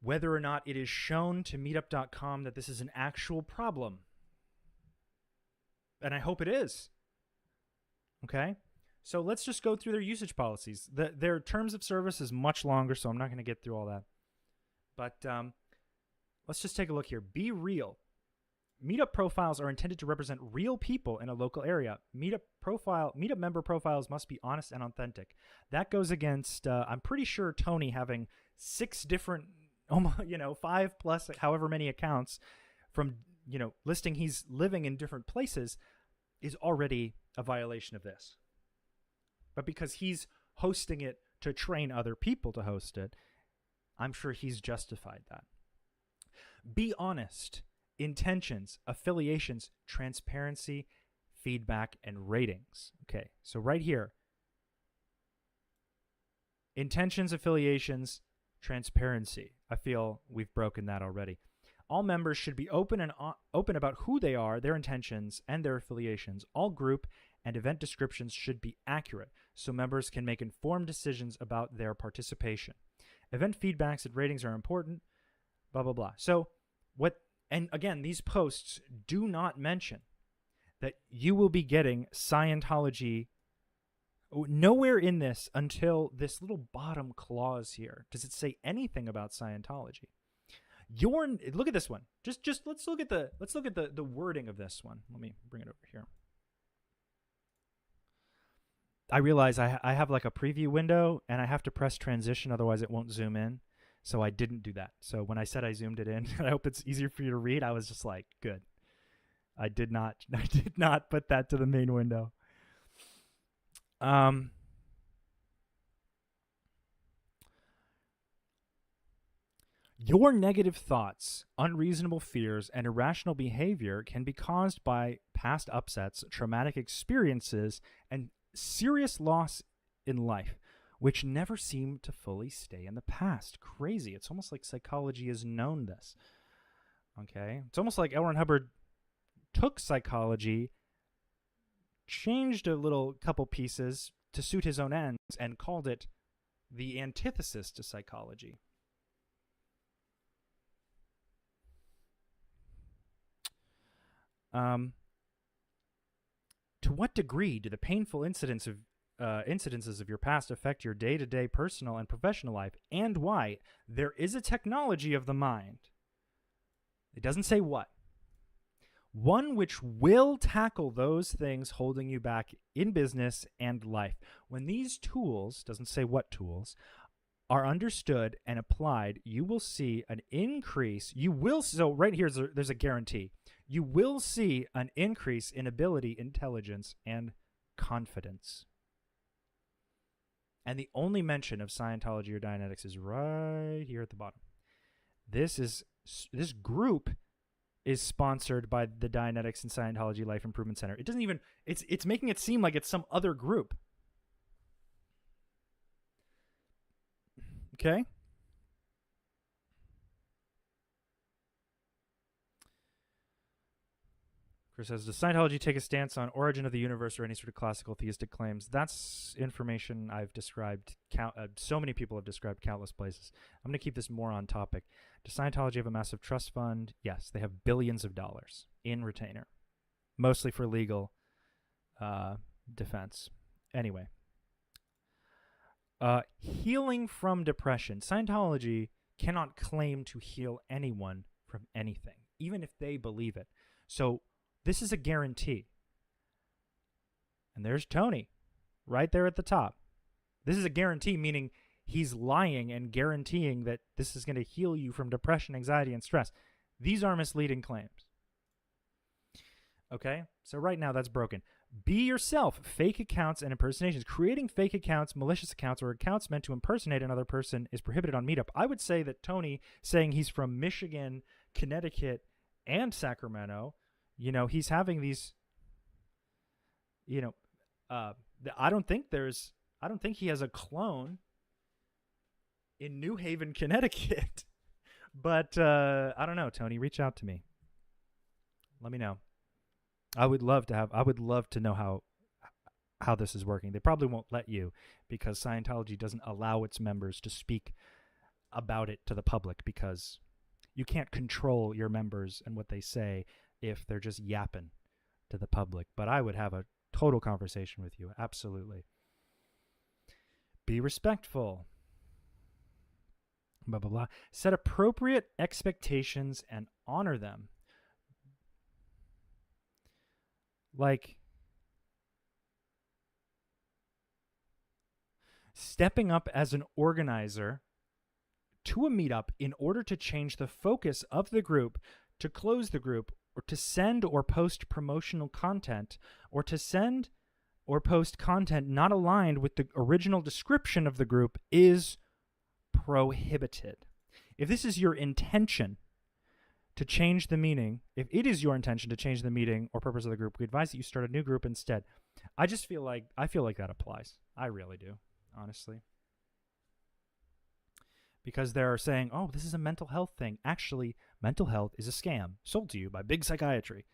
whether or not it is shown to Meetup.com that this is an actual problem. And I hope it is. Okay? So let's just go through their usage policies. Their terms of service is much longer, so I'm not going to get through all that. But let's just take a look here. Be real. Meetup profiles are intended to represent real people in a local area. Meetup member profiles must be honest and authentic. That goes against, I'm pretty sure Tony having 6 different, 5+ however many accounts from, listing he's living in different places is already a violation of this. But because he's hosting it to train other people to host it, I'm sure he's justified that. Be honest. Intentions, affiliations, transparency, feedback, and ratings. Okay, so right here. Intentions, affiliations, transparency. I feel we've broken that already. All members should be open about who they are, their intentions, and their affiliations. All group and event descriptions should be accurate so members can make informed decisions about their participation. Event feedbacks and ratings are important, blah, blah, blah. So and again, these posts do not mention that you will be getting Scientology. Nowhere in this until this little bottom clause here does it say anything about Scientology. Look at this one. Just let's look at the wording of this one. Let me bring it over here. I realize I have like a preview window and I have to press transition, otherwise it won't zoom in. So I didn't do that. So when I said I zoomed it in, and I hope it's easier for you to read, I was just like, good. I did not put that to the main window. Your negative thoughts, unreasonable fears, and irrational behavior can be caused by past upsets, traumatic experiences, and serious loss in life, which never seem to fully stay in the past. Crazy. It's almost like psychology has known this. Okay? It's almost like L. Ron Hubbard took psychology, changed a little couple pieces to suit his own ends, and called it the antithesis to psychology. To what degree do the painful incidences of your past affect your day-to-day personal and professional life, and why? There is a technology of the mind. It doesn't say what. One which will tackle those things holding you back in business and life. When these tools, doesn't say what tools, are understood and applied, you will see an increase. So right here, there's a guarantee. You will see an increase in ability, intelligence, and confidence. And the only mention of Scientology or Dianetics is right here at the bottom. This group is sponsored by the Dianetics and Scientology Life Improvement Center. It doesn't even, it's making it seem like it's some other group. Okay? Chris says, does Scientology take a stance on origin of the universe or any sort of classical theistic claims? That's information I've described. So many people have described countless places. I'm going to keep this more on topic. Does Scientology have a massive trust fund? Yes, they have billions of dollars in retainer, mostly for legal defense. Anyway. Healing from depression. Scientology cannot claim to heal anyone from anything, even if they believe it. So this is a guarantee. And there's Tony right there at the top. This is a guarantee, meaning he's lying and guaranteeing that this is going to heal you from depression, anxiety, and stress. These are misleading claims. Okay? So right now that's broken. Be yourself. Fake accounts and impersonations. Creating fake accounts, malicious accounts, or accounts meant to impersonate another person is prohibited on Meetup. I would say that Tony saying he's from Michigan, Connecticut, and Sacramento, he's having these, I don't think he has a clone in New Haven, Connecticut. But I don't know, Tony, reach out to me. Let me know. I would love to know how this is working. They probably won't let you because Scientology doesn't allow its members to speak about it to the public because you can't control your members and what they say if they're just yapping to the public. But I would have a total conversation with you. Absolutely. Be respectful. Blah, blah, blah. Set appropriate expectations and honor them. Like stepping up as an organizer to a meetup in order to change the focus of the group, to close the group, or to send or post promotional content, or to send or post content not aligned with the original description of the group is prohibited. If this is your intention to change the meaning, if it is your intention to change the meaning or purpose of the group, we advise that you start a new group instead. I feel like that applies. I really do, honestly. Because they're saying, oh, this is a mental health thing. Actually, mental health is a scam sold to you by big psychiatry.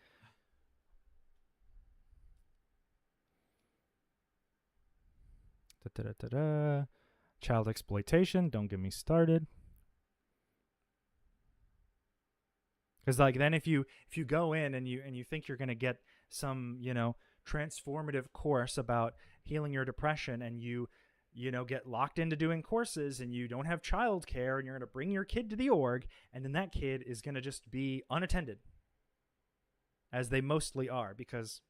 Child exploitation. Don't get me started. Because then if you go in and you think you're going to get some transformative course about healing your depression, and you get locked into doing courses, and you don't have childcare, and you're going to bring your kid to the org, and then that kid is going to just be unattended, as they mostly are, because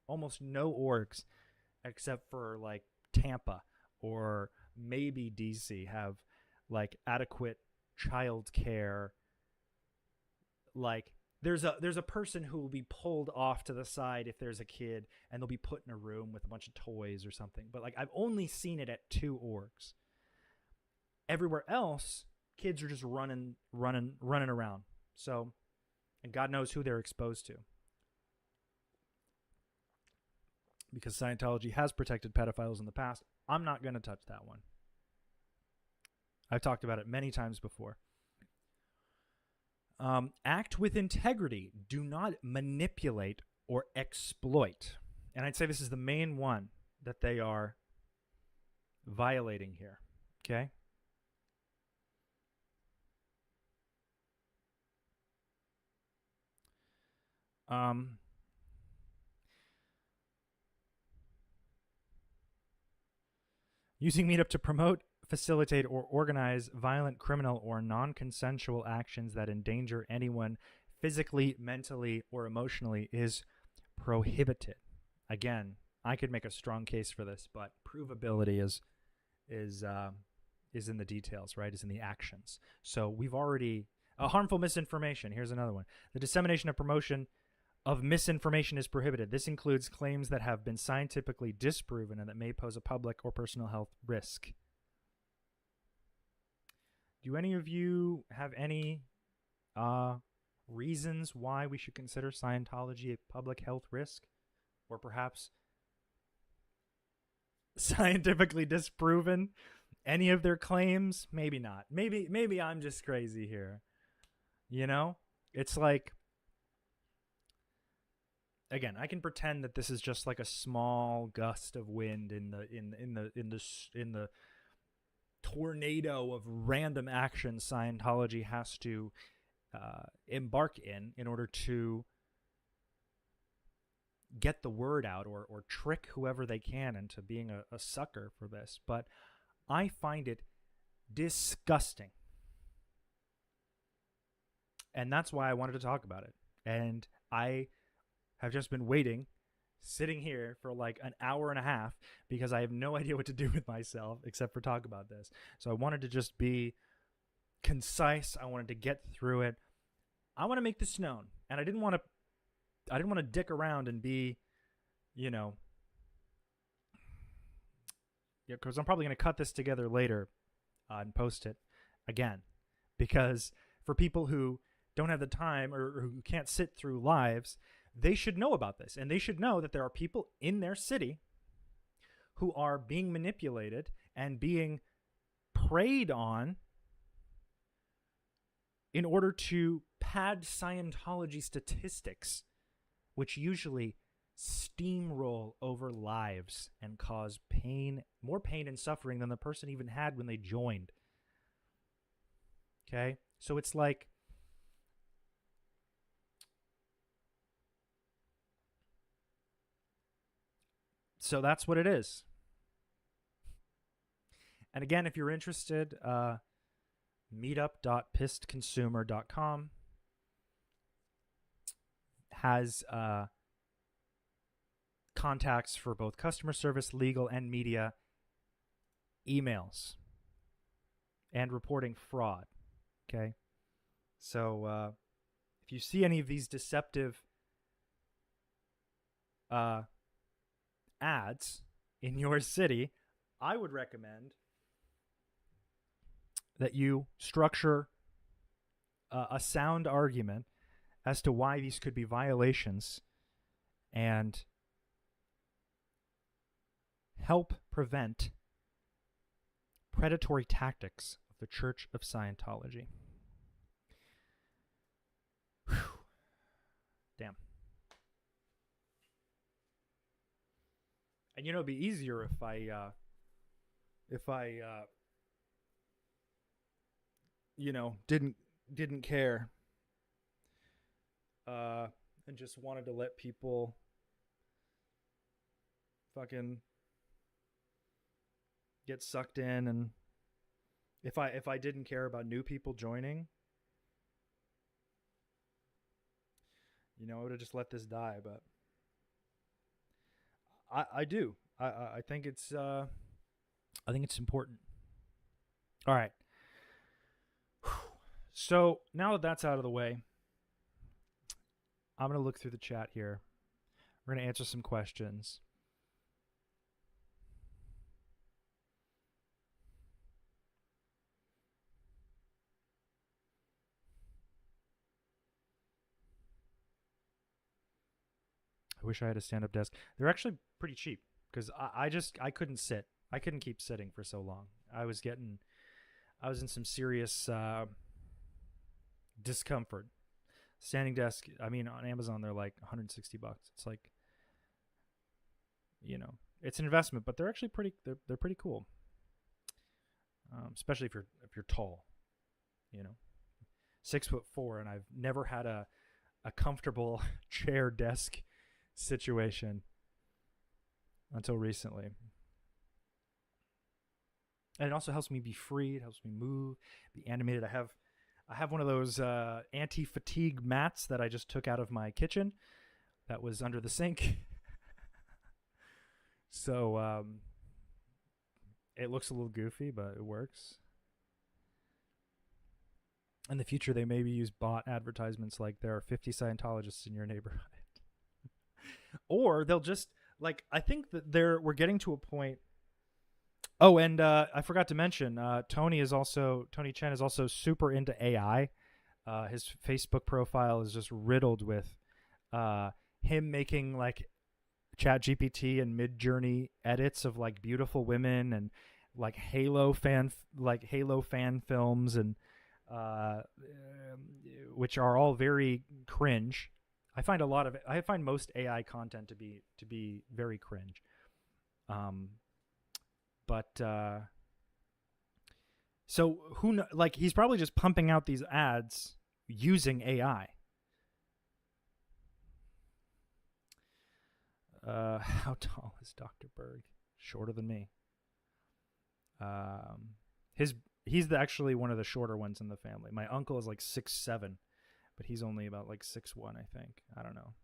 almost no orgs except for Tampa or maybe DC have adequate child care. Like there's a person who will be pulled off to the side if there's a kid, and they'll be put in a room with a bunch of toys or something. But like I've only seen it at 2 orgs. Everywhere else, kids are just running around. So, and God knows who they're exposed to. Because Scientology has protected pedophiles in the past. I'm not going to touch that one. I've talked about it many times before. Act with integrity. Do not manipulate or exploit. And I'd say this is the main one that they are violating here. Okay? Using Meetup to promote, facilitate, or organize violent, criminal, or non-consensual actions that endanger anyone physically, mentally, or emotionally is prohibited. Again, I could make a strong case for this, but provability is in the details, right? Is in the actions. So we've already harmful misinformation. Here's another one: the dissemination of promotion of misinformation is prohibited. This includes claims that have been scientifically disproven and that may pose a public or personal health risk. Do any of you have any reasons why we should consider Scientology a public health risk? Or perhaps scientifically disproven any of their claims? Maybe not. Maybe I'm just crazy here. You know? It's like, again, I can pretend that this is just like a small gust of wind in the tornado of random action Scientology has to embark in order to get the word out or trick whoever they can into being a sucker for this. But I find it disgusting. And that's why I wanted to talk about it. And I have just been waiting, sitting here for like an hour and a half because I have no idea what to do with myself except for talk about this. So I wanted to just be concise. I wanted to get through it. I want to make this known. And I didn't want to dick around and be, you know, because I'm probably going to cut this together later and post it again. Because for people who don't have the time or who can't sit through lives, they should know about this. And they should know that there are people in their city who are being manipulated and being preyed on in order to pad Scientology statistics, which usually steamroll over lives and cause pain, more pain and suffering than the person even had when they joined. Okay? So it's like, so that's what it is. And again, if you're interested, meetup.pissedconsumer.com has contacts for both customer service, legal, and media emails and reporting fraud. Okay? So if you see any of these deceptive ads in your city, I would recommend that you structure a sound argument as to why these could be violations and help prevent predatory tactics of the Church of Scientology. Whew. Damn. And you know, it'd be easier if I you know, didn't care and just wanted to let people fucking get sucked in. And if I didn't care about new people joining, you know, I would have just let this die. But I do. I think it's important. All right. So now that that's out of the way, I'm going to look through the chat here. We're going to answer some questions. I wish I had a stand-up desk. They're actually pretty cheap because I couldn't sit. I couldn't keep sitting for so long. I was in some serious discomfort. Standing desk. I mean, on Amazon they're like $160. It's like, it's an investment, but they're actually pretty. They're pretty cool. Especially if you're tall, 6'4", and I've never had a comfortable chair desk situation until recently. And it also helps me be free. It helps me move, be animated. I have one of those anti-fatigue mats that I just took out of my kitchen that was under the sink. So it looks a little goofy, but it works. In the future, they maybe use bot advertisements like there are 50 Scientologists in your neighborhood. Or they'll just, like, I think that we're getting to a point. Oh, and I forgot to mention, Tony Chen is also super into AI. His Facebook profile is just riddled with him making like ChatGPT and Midjourney edits of like beautiful women and like Halo fan films, and which are all very cringe. I find most AI content to be very cringe. But so like he's probably just pumping out these ads using AI. How tall is Dr. Berg? Shorter than me. He's actually one of the shorter ones in the family. My uncle is like 6'7", but he's only about like 6'1", I think. I don't know.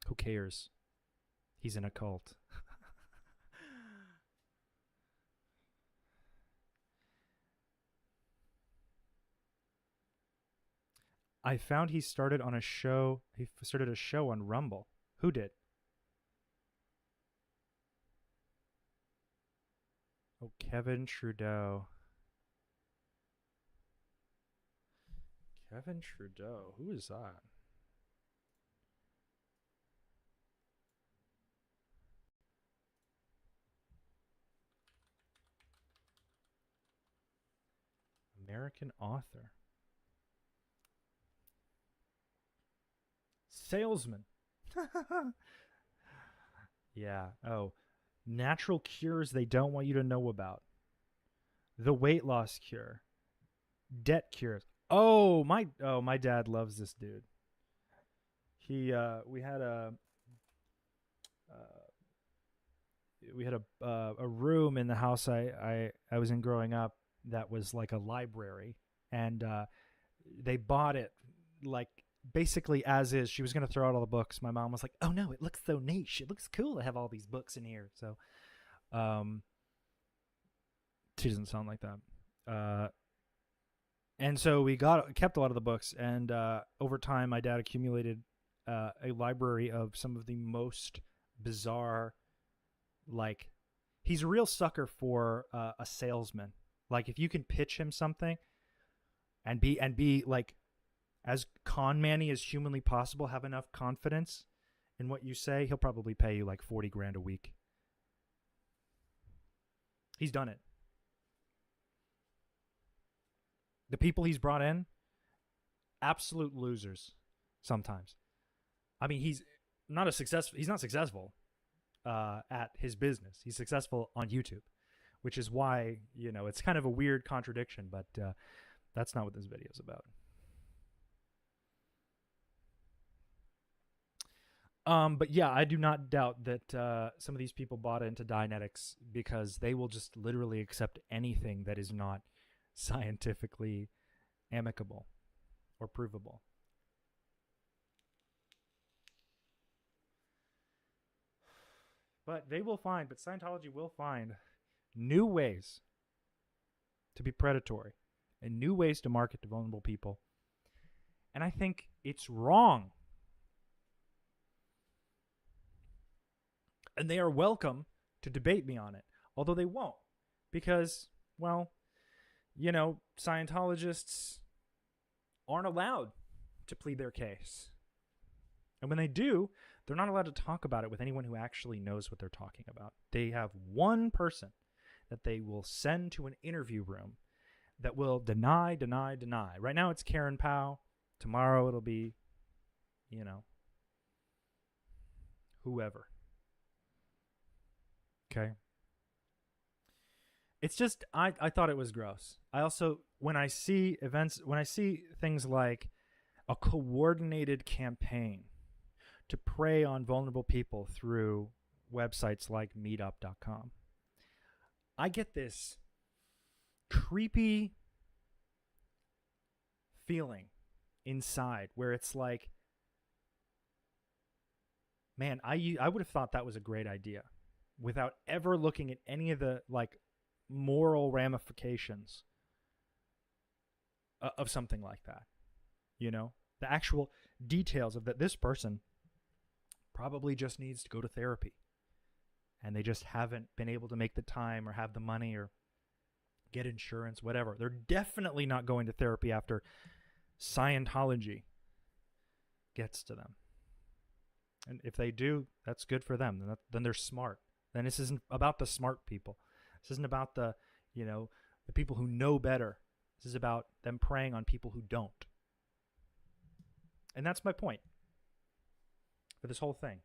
Who cares? He's in a cult. I found he started a show on Rumble. Who did? Oh, Kevin Trudeau. Kevin Trudeau. Who is that? American author. Salesman. Yeah. Oh, natural cures they don't want you to know about. The weight loss cure. Debt cures. My dad loves this dude. We had a room in the house I was in growing up that was like a library, and they bought it like basically as is. She was going to throw out all the books. My mom was like, "Oh no, it looks so niche. It looks cool to have all these books in here." So, she doesn't sound like that. And so we kept a lot of the books, and over time, my dad accumulated a library of some of the most bizarre. Like, he's a real sucker for a salesman. Like, if you can pitch him something, and be like as con manny as humanly possible, have enough confidence in what you say, he'll probably pay you like $40,000 a week. He's done it. The people he's brought in, absolute losers sometimes. I mean, he's not successful at his business. He's successful on YouTube, which is why, it's kind of a weird contradiction, but that's not what this video is about. But yeah, I do not doubt that some of these people bought into Dianetics because they will just literally accept anything that is not scientifically amicable or provable. But Scientology will find new ways to be predatory and new ways to market to vulnerable people. And I think it's wrong. And they are welcome to debate me on it, although they won't, because, well, Scientologists aren't allowed to plead their case. And when they do, they're not allowed to talk about it with anyone who actually knows what they're talking about. They have one person that they will send to an interview room that will deny. Right now it's Karen Powell. Tomorrow it'll be, whoever. Okay. It's just, I thought it was gross. I also, when I see things like a coordinated campaign to prey on vulnerable people through websites like Meetup.com, I get this creepy feeling inside where it's like, man, I would have thought that was a great idea without ever looking at any of the moral ramifications of something like that. The actual details of that. This person probably just needs to go to therapy, and they just haven't been able to make the time or have the money or get insurance, whatever. They're definitely not going to therapy after Scientology gets to them. And if they do, that's good for them. Then they're smart. Then this isn't about the smart people. This isn't about the people who know better. This is about them preying on people who don't. And that's my point for this whole thing.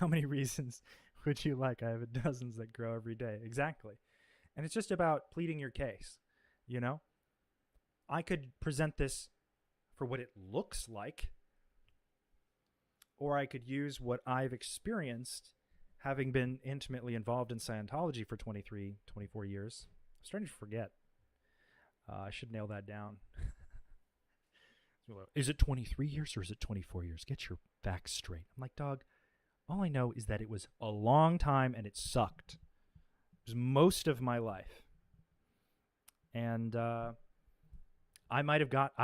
How many reasons would you like? I have dozens that grow every day. Exactly. And it's just about pleading your case. I could present this for what it looks like, or I could use what I've experienced having been intimately involved in Scientology for 23, 24 years. I'm starting to forget. I should nail that down. Is it 23 years or is it 24 years? Get your facts straight. I'm like, dog, all I know is that it was a long time and it sucked. It was most of my life. And I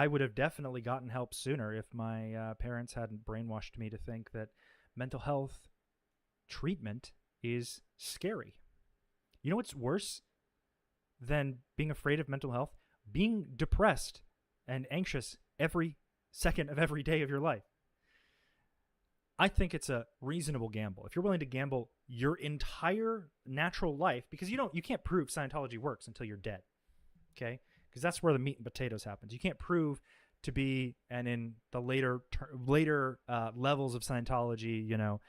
would have definitely gotten help sooner if my parents hadn't brainwashed me to think that mental health treatment is scary. You know what's worse than being afraid of mental health? Being depressed and anxious every second of every day of your life. I think it's a reasonable gamble. If you're willing to gamble your entire natural life, because you can't prove Scientology works until you're dead, okay? Because that's where the meat and potatoes happens. You can't prove to be, and in the later levels of Scientology,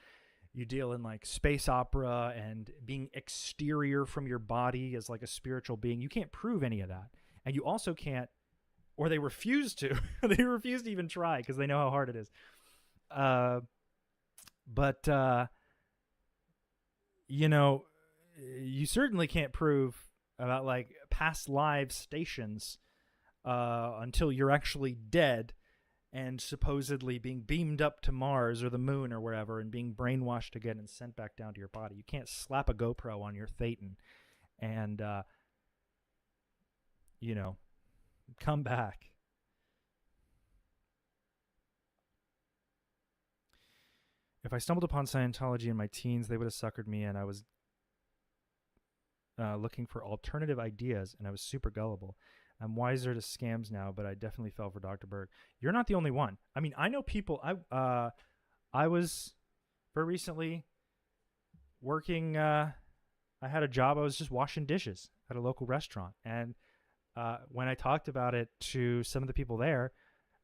you deal in space opera and being exterior from your body as a spiritual being. You can't prove any of that, and you also can't, or they refuse to. They refuse to even try because they know how hard it is. But you certainly can't prove about past live stations until you're actually dead and supposedly being beamed up to Mars or the moon or wherever and being brainwashed again and sent back down to your body. You can't slap a GoPro on your Thetan and come back. If I stumbled upon Scientology in my teens, they would have suckered me, and I was looking for alternative ideas, and I was super gullible. I'm wiser to scams now, but I definitely fell for Dr. Berg. You're not the only one. I mean, I know people. I was very recently working. I had a job. I was just washing dishes at a local restaurant, and when I talked about it to some of the people there,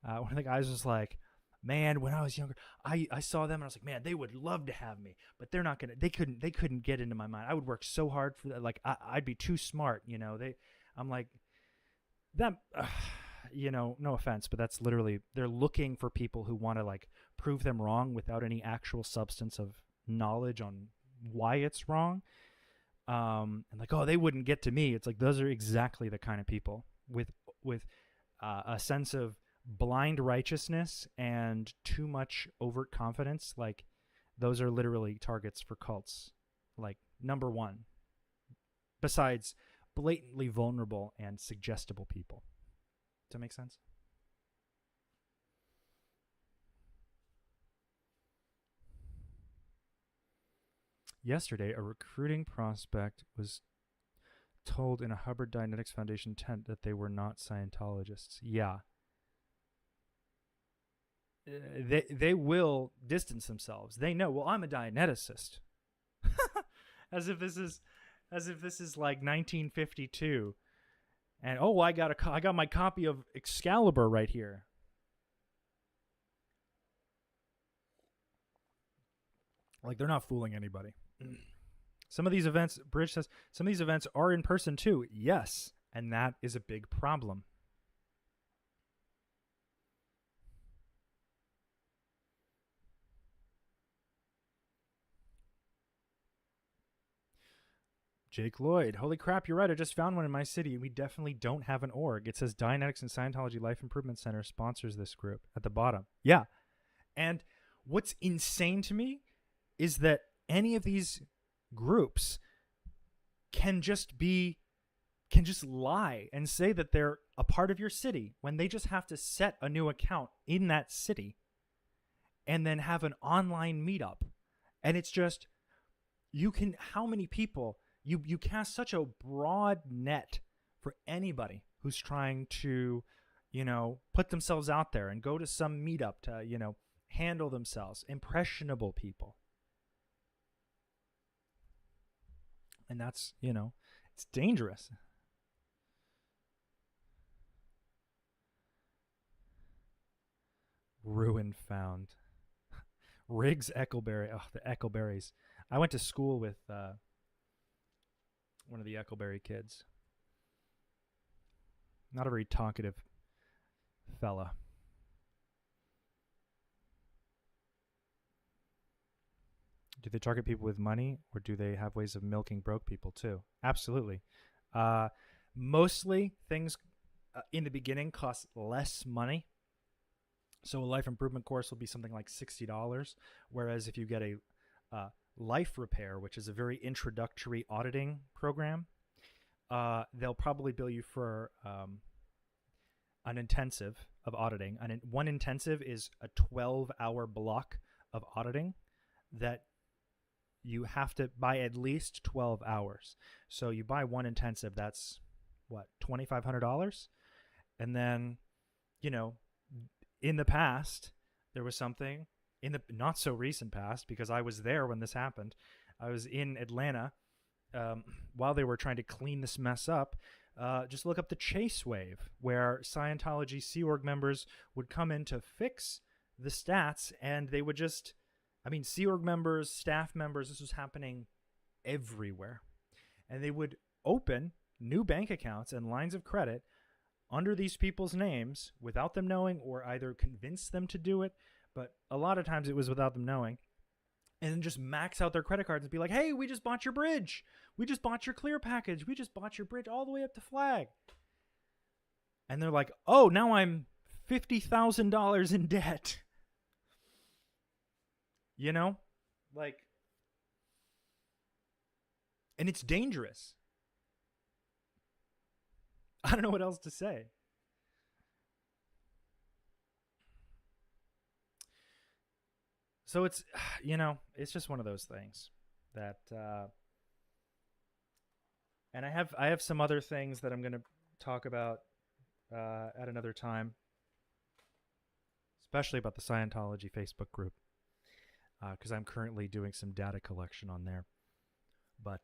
one of the guys was like, man, when I was younger, I saw them and I was like, man, they would love to have me, but they're not gonna. They couldn't get into my mind. I would work so hard for that. I'd be too smart, I'm like, that, no offense, but that's literally, they're looking for people who want to prove them wrong without any actual substance of knowledge on why it's wrong. And like, oh, they wouldn't get to me. It's like those are exactly the kind of people with a sense of blind righteousness and too much overt confidence. Like those are literally targets for cults. Like number one, besides blatantly vulnerable and suggestible people. Does that make sense? Yesterday, a recruiting prospect was told in a Hubbard Dianetics Foundation tent that they were not Scientologists. Yeah. They will distance themselves. They know, well, I'm a Dianeticist. as if this is like 1952. And oh, I got my copy of Excalibur right here. Like they're not fooling anybody. Some of these events, Bridge says, some of these events are in person too. Yes, and that is a big problem. Jake Lloyd, holy crap, you're right. I just found one in my city. We definitely don't have an org. It says Dianetics and Scientology Life Improvement Center sponsors this group at the bottom. Yeah. And what's insane to me is that any of these groups can just lie and say that they're a part of your city when they just have to set a new account in that city and then have an online meetup. And it's just, how many people, you cast such a broad net for anybody who's trying to, put themselves out there and go to some meetup to, handle themselves. Impressionable people. And that's, it's dangerous. Ruin found. Riggs Eccleberry. Oh, the Eccleberries. I went to school with one of the Eccleberry kids. Not a very talkative fella. Do they target people with money, or do they have ways of milking broke people too? Absolutely. Mostly things in the beginning cost less money. So a life improvement course will be something like $60, whereas if you get a life repair, which is a very introductory auditing program, they'll probably bill you for an intensive of auditing. One intensive is a 12-hour block of auditing that you have to buy at least 12 hours. So you buy one intensive, that's what, $2,500? And then, in the past, there was something, in the not so recent past, because I was there when this happened. I was in Atlanta while they were trying to clean this mess up. Just look up the Chase Wave, where Scientology Sea Org members would come in to fix the stats, and they would just, Sea Org members, staff members, this was happening everywhere. And they would open new bank accounts and lines of credit under these people's names without them knowing, or either convince them to do it. But a lot of times it was without them knowing. And then just max out their credit cards and be like, hey, we just bought your bridge. We just bought your clear package. We just bought your bridge all the way up to Flag. And they're like, oh, now I'm $50,000 in debt. And it's dangerous. I don't know what else to say. So it's, it's just one of those things that, and I have some other things that I'm going to talk about at another time, especially about the Scientology Facebook group, because I'm currently doing some data collection on there. But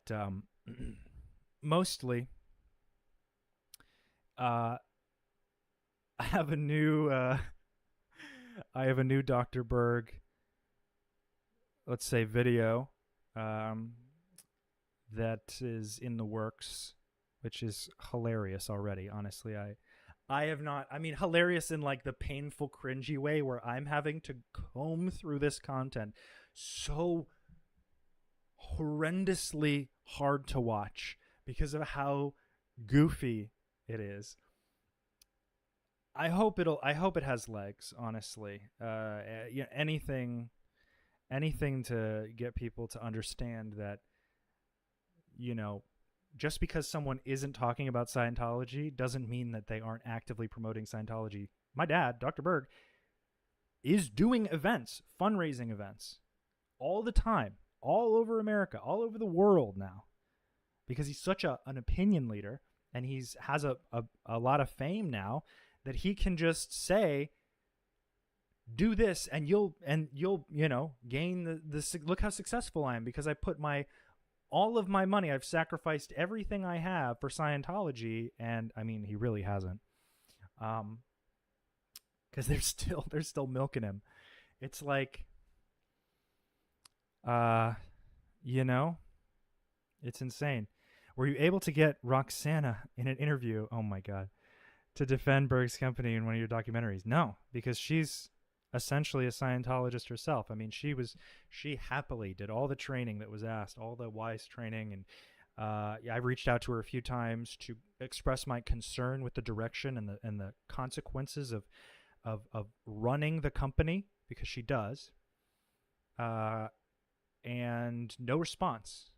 mostly, I have a new Dr. Berg, let's say, video that is in the works, which is hilarious already. Honestly, I have not, hilarious in like the painful, cringy way where I'm having to comb through this content so horrendously hard to watch because of how goofy it is. I hope it has legs, honestly. Anything to get people to understand that, just because someone isn't talking about Scientology doesn't mean that they aren't actively promoting Scientology. My dad, Dr. Berg, is doing events, fundraising events, all the time, all over America, all over the world now, because he's such an opinion leader, and has a lot of fame now, that he can just say, do this and you'll gain the look how successful I am, because I put all of my money, I've sacrificed everything I have for Scientology. And I mean, he really hasn't, because they're still milking him. It's like, it's insane. Were you able to get Roxana in an interview? Oh my God. To defend Berg's company in one of your documentaries? No, because she's essentially a Scientologist herself. I mean, she happily did all the training that was asked, all the WISE training, and I've reached out to her a few times to express my concern with the direction and the consequences of running the company, because she does, and no response.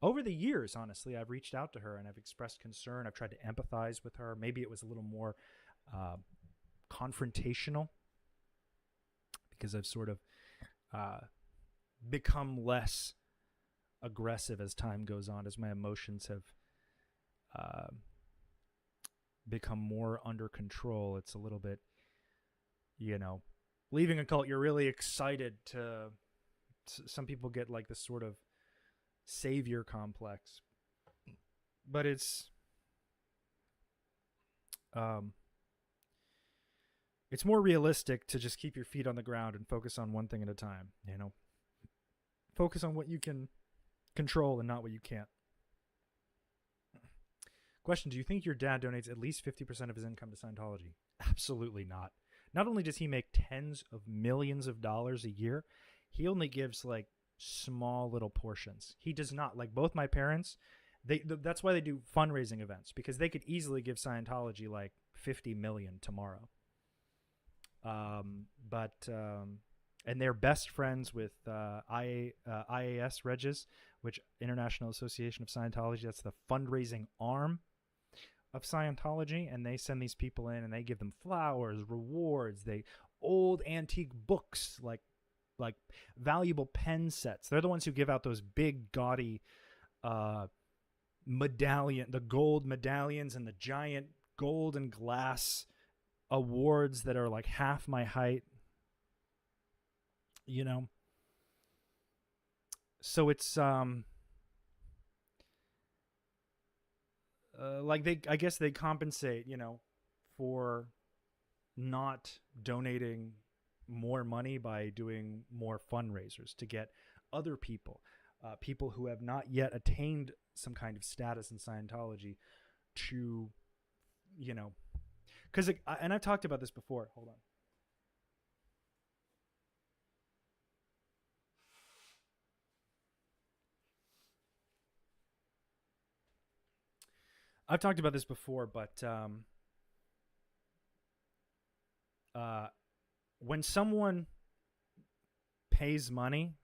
Over the years, honestly, I've reached out to her and I've expressed concern. I've tried to empathize with her. Maybe it was a little more confrontational, because I've sort of become less aggressive as time goes on, as my emotions have become more under control. It's a little bit, leaving a cult, you're really excited to some people get like this sort of savior complex, but it's more realistic to just keep your feet on the ground and focus on one thing at a time. Focus on what you can control and not what you can't. Question: do you think your dad donates at least 50% of his income to Scientology? Absolutely not. Not only does he make tens of millions of dollars a year, he only gives like small little portions. He does not, like both my parents, that's why they do fundraising events, because they could easily give Scientology like 50 million tomorrow. And they're best friends with IAS Regis, which International Association of Scientology. That's the fundraising arm of Scientology, and they send these people in and they give them flowers, rewards, old antique books, like valuable pen sets. They're the ones who give out those big gaudy the gold medallions and the giant gold and glass awards that are like half my height. So it's I guess they compensate, for not donating more money by doing more fundraisers to get other people who have not yet attained some kind of status in Scientology to, because and I've talked about this before. Hold on. I've talked about this before, but when someone pays money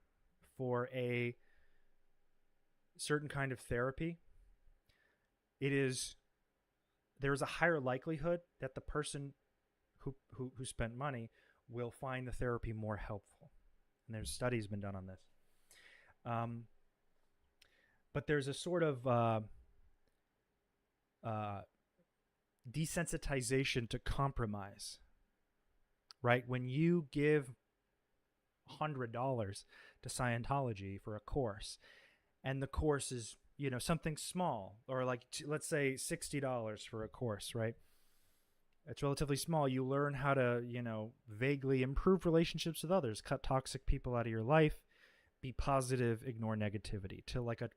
for a certain kind of therapy, there's a higher likelihood that the person who spent money will find the therapy more helpful. And there's studies been done on this. But there's a sort of desensitization to compromise, right? When you give $100 to Scientology for a course, and the course is, something small, or like, let's say $60 for a course, right? It's relatively small. You learn how to, vaguely improve relationships with others, cut toxic people out of your life, be positive, ignore negativity. To like a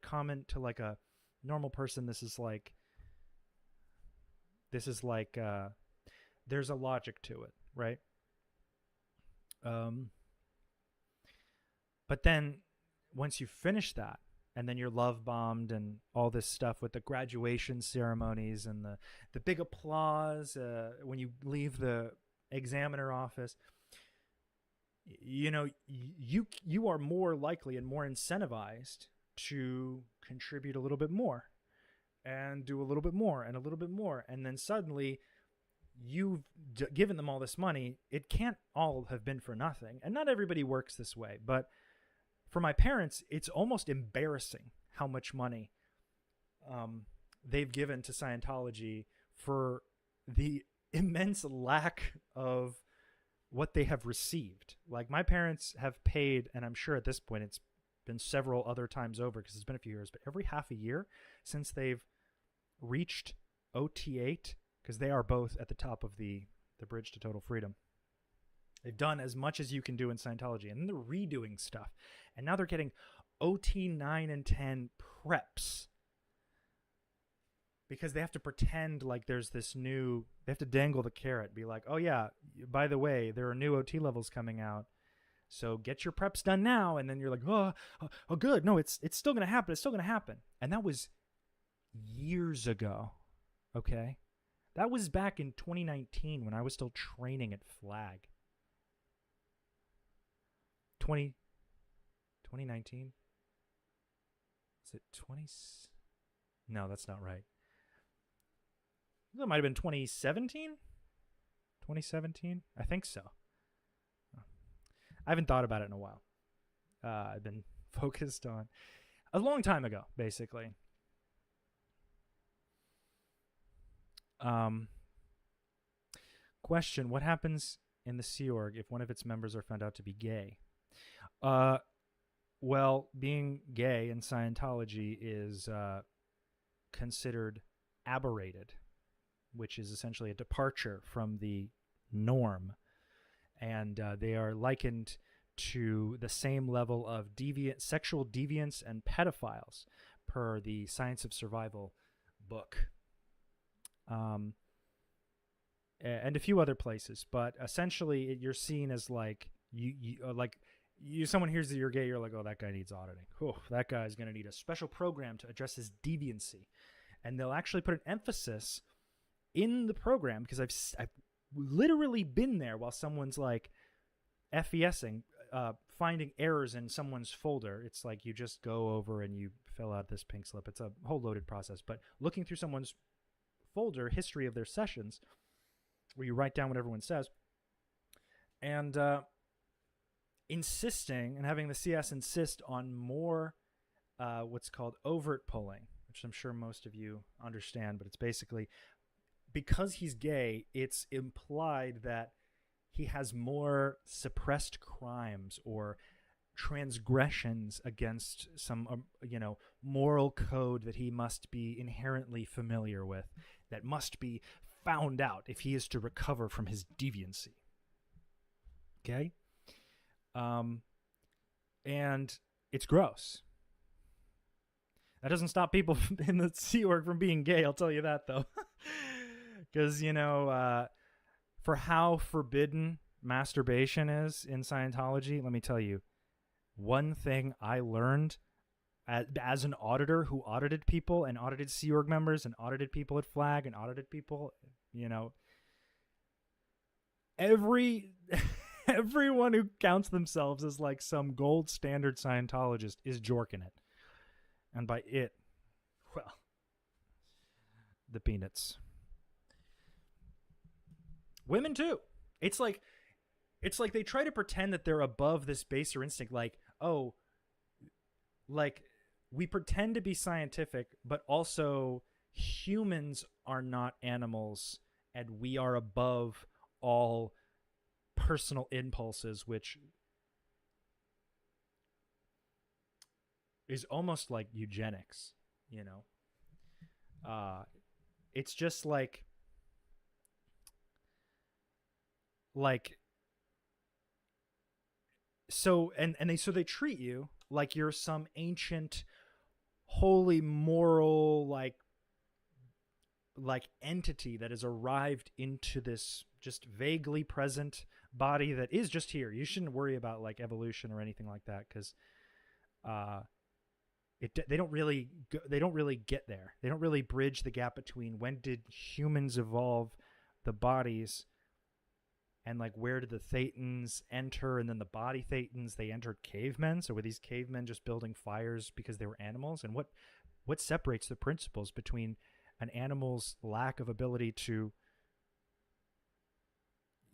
normal person, this is like there's a logic to it, right? But then once you finish that, and then you're love bombed and all this stuff with the graduation ceremonies and the big applause when you leave the examiner office. You know, you are more likely and more incentivized to contribute a little bit more and do a little bit more and a little bit more, and then suddenly you've given them all this money. It can't all have been for nothing, and not everybody works this way, but for my parents, it's almost embarrassing how much money they've given to Scientology for the immense lack of what they have received. Like, my parents have paid, and I'm sure at this point it's been several other times over because it's been a few years, but every half a year since they've reached OT8, because they are both at the top of the bridge to total freedom. They've done as much as you can do in Scientology, and then they're redoing stuff. And now they're getting OT 9 and 10 preps because they have to pretend like there's this new, they have to dangle the carrot, be like, oh yeah, by the way, there are new OT levels coming out, so get your preps done now. And then you're like, oh good, no, it's still gonna happen, it's still gonna happen. And that was years ago. Okay, that was back in 2019 when I was still training at Flag. 2019? Is it 20? No, that's not right. That might have been 2017? 2017? I think so. I haven't thought about it in a while. I've been focused on a long time ago, basically. Question: what happens in the Sea Org if one of its members are found out to be gay? Well, being gay in Scientology is considered aberrated, which is essentially a departure from the norm. And they are likened to the same level of sexual deviance and pedophiles per the Science of Survival book. And a few other places, but essentially you're seen as like someone hears that you're gay, you're like, oh, that guy needs auditing. Oh, that guy's going to need a special program to address his deviancy. And they'll actually put an emphasis in the program, because I've literally been there while someone's like FESing, finding errors in someone's folder. It's like you just go over and you fill out this pink slip. It's a whole loaded process. But looking through someone's folder, history of their sessions, where you write down what everyone says, and insisting and having the CS insist on more what's called overt pulling, which I'm sure most of you understand, but it's basically, because he's gay, it's implied that he has more suppressed crimes or transgressions against some moral code that he must be inherently familiar with, that must be found out if he is to recover from his deviancy. Okay? And it's gross. That doesn't stop people in the Sea Org from being gay, I'll tell you that, though. Because, for how forbidden masturbation is in Scientology, let me tell you, one thing I learned as an auditor who audited people and audited Sea Org members and audited people at Flag and audited people, everyone who counts themselves as like some gold standard Scientologist is jorking it. And by it, well, the peanuts. Women too. It's like they try to pretend that they're above this baser instinct. Like, oh, like we pretend to be scientific, but also humans are not animals, and we are above all personal impulses, which is almost like eugenics, it's just like so they treat you like you're some ancient holy moral like entity that has arrived into this just vaguely present body that is just here. You shouldn't worry about like evolution or anything like that, because They don't really get there. They don't really bridge the gap between when did humans evolve the bodies and like where did the Thetans enter, and then the body Thetans, they entered cavemen. So were these cavemen just building fires because they were animals? And what separates the principles between an animal's lack of ability to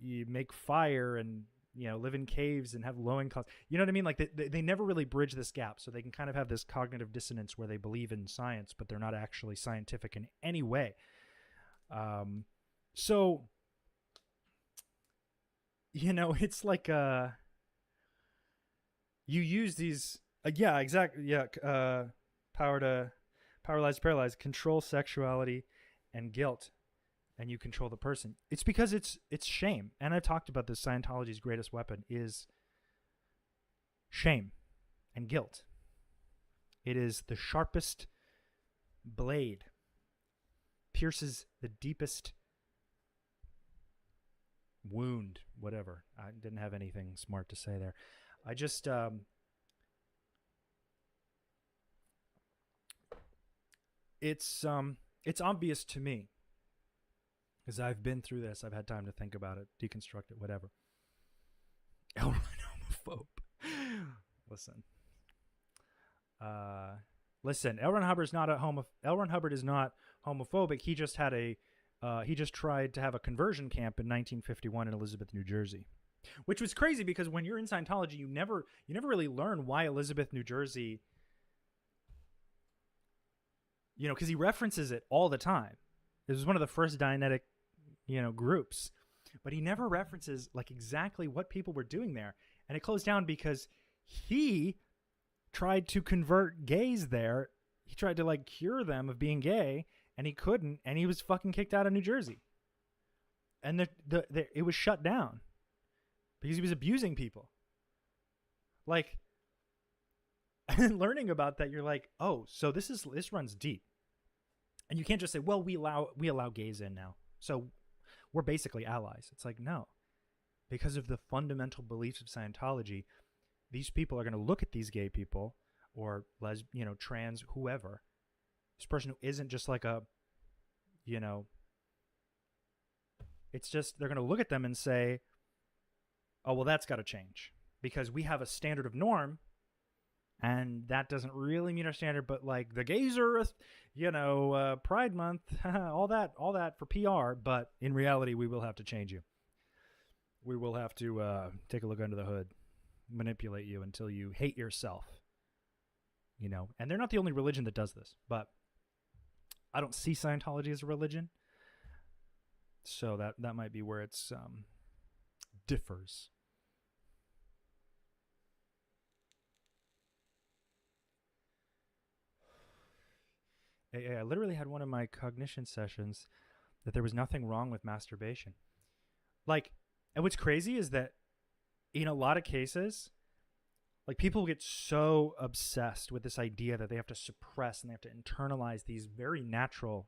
make fire and live in caves and have low income? You know what I mean? Like they never really bridge this gap, so they can kind of have this cognitive dissonance where they believe in science but they're not actually scientific in any way. So it's like you use these paralyze, control sexuality and guilt, and you control the person. It's because it's shame. And I've talked about this. Scientology's greatest weapon is shame and guilt. It is the sharpest blade, pierces the deepest wound, whatever. I didn't have anything smart to say there. I just it's obvious to me because I've been through this. I've had time to think about it, deconstruct it, whatever. L. Ron homophobe. Listen. L. Ron Hubbard is not L. Ron Hubbard is not homophobic. He just had he just tried to have a conversion camp in 1951 in Elizabeth, New Jersey, which was crazy because when you're in Scientology, you never really learn why Elizabeth, New Jersey. Because he references it all the time. It was one of the first Dianetic, groups, but he never references like exactly what people were doing there. And it closed down because he tried to convert gays there. He tried to like cure them of being gay, and he couldn't, and he was fucking kicked out of New Jersey. And it was shut down because he was abusing people. Like, and learning about that, you're like, oh, so this runs deep. And you can't just say, well, we allow gays in now, so we're basically allies. It's like, no, because of the fundamental beliefs of Scientology, these people are going to look at these gay people or trans, whoever, this person who isn't just like a, it's just, they're going to look at them and say, oh, well, that's got to change because we have a standard of norm. And that doesn't really meet our standard, but like the gays are, Pride Month, all that for PR. But in reality, we will have to change you. We will have to take a look under the hood, manipulate you until you hate yourself. And they're not the only religion that does this, but I don't see Scientology as a religion. So that might be where it's differs. I literally had one of my cognition sessions that there was nothing wrong with masturbation. Like, and what's crazy is that in a lot of cases, like people get so obsessed with this idea that they have to suppress and they have to internalize these very natural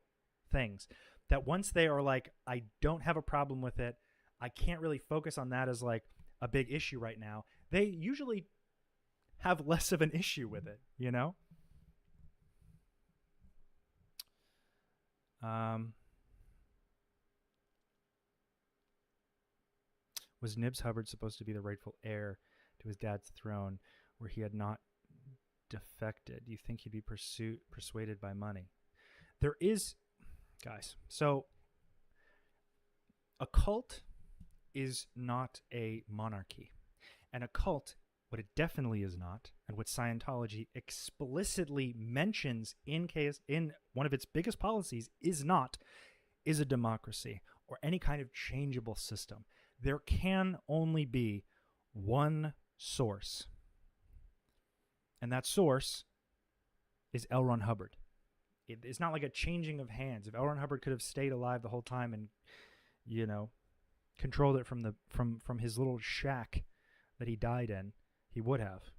things that once they are like, I don't have a problem with it, I can't really focus on that as like a big issue right now, they usually have less of an issue with it, Was Nibs Hubbard supposed to be the rightful heir to his dad's throne where he had not defected? Do you think he'd be persuaded by money? There is, guys, so a cult is not a monarchy. And a cult, what it definitely is not, and what Scientology explicitly mentions in one of its biggest policies is a democracy or any kind of changeable system. There can only be one source. And that source is L. Ron Hubbard. It's not like a changing of hands. If L. Ron Hubbard could have stayed alive the whole time and, controlled it from his little shack that he died in, he would have.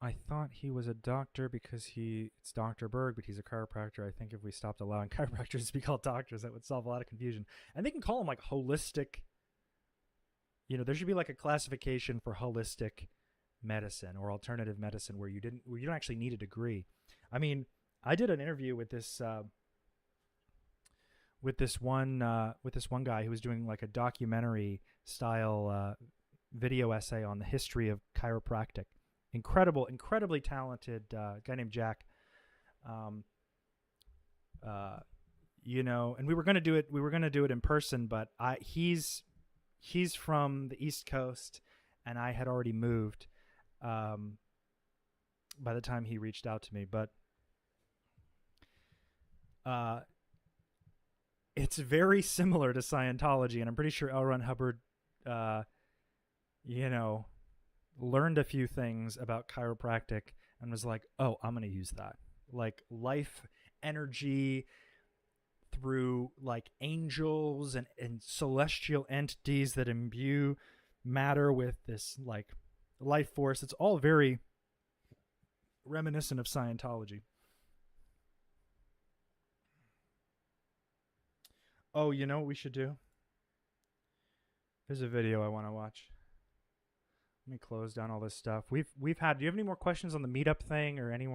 I thought he was a doctor because it's Dr. Berg, but he's a chiropractor. I think if we stopped allowing chiropractors to be called doctors, that would solve a lot of confusion. And they can call them like holistic. There should be like a classification for holistic medicine or alternative medicine where you don't actually need a degree. I mean, I did an interview with this one guy who was doing like a documentary style video essay on the history of chiropractic. Incredibly talented guy named Jack. And we were gonna do it. We were gonna do it in person, but he's from the East Coast, and I had already moved by the time he reached out to me. But it's very similar to Scientology, and I'm pretty sure L. Ron Hubbard, learned a few things about chiropractic and was like, oh, I'm going to use that. Like life energy through like angels and celestial entities that imbue matter with this like life force. It's all very reminiscent of Scientology. Oh, you know what we should do? There's a video I want to watch. Let me close down all this stuff. We've had. Do you have any more questions on the Meetup thing or any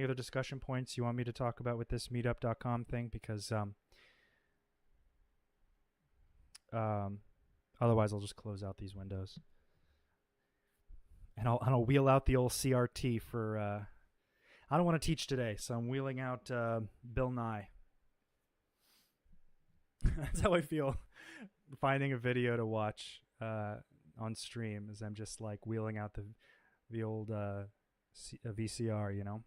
other discussion points you want me to talk about with this Meetup.com thing? Because otherwise I'll just close out these windows and I'll wheel out the old CRT for. I don't want to teach today, so I'm wheeling out Bill Nye. That's how I feel finding a video to watch on stream, as I'm just like wheeling out the old VCR, you know.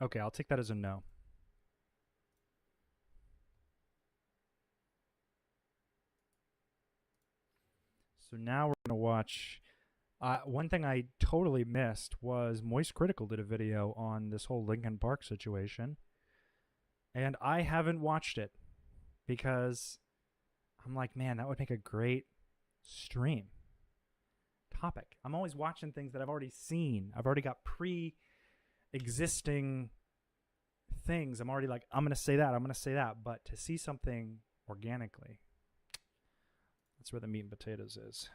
Okay, I'll take that as a no. So now we're going to watch. One thing I totally missed was Moist Critical did a video on this whole Linkin Park situation. And I haven't watched it because I'm like, man, that would make a great stream topic. I'm always watching things that I've already seen. I've already got pre-existing things. I'm already like, I'm going to say that. But to see something organically, that's where the meat and potatoes is.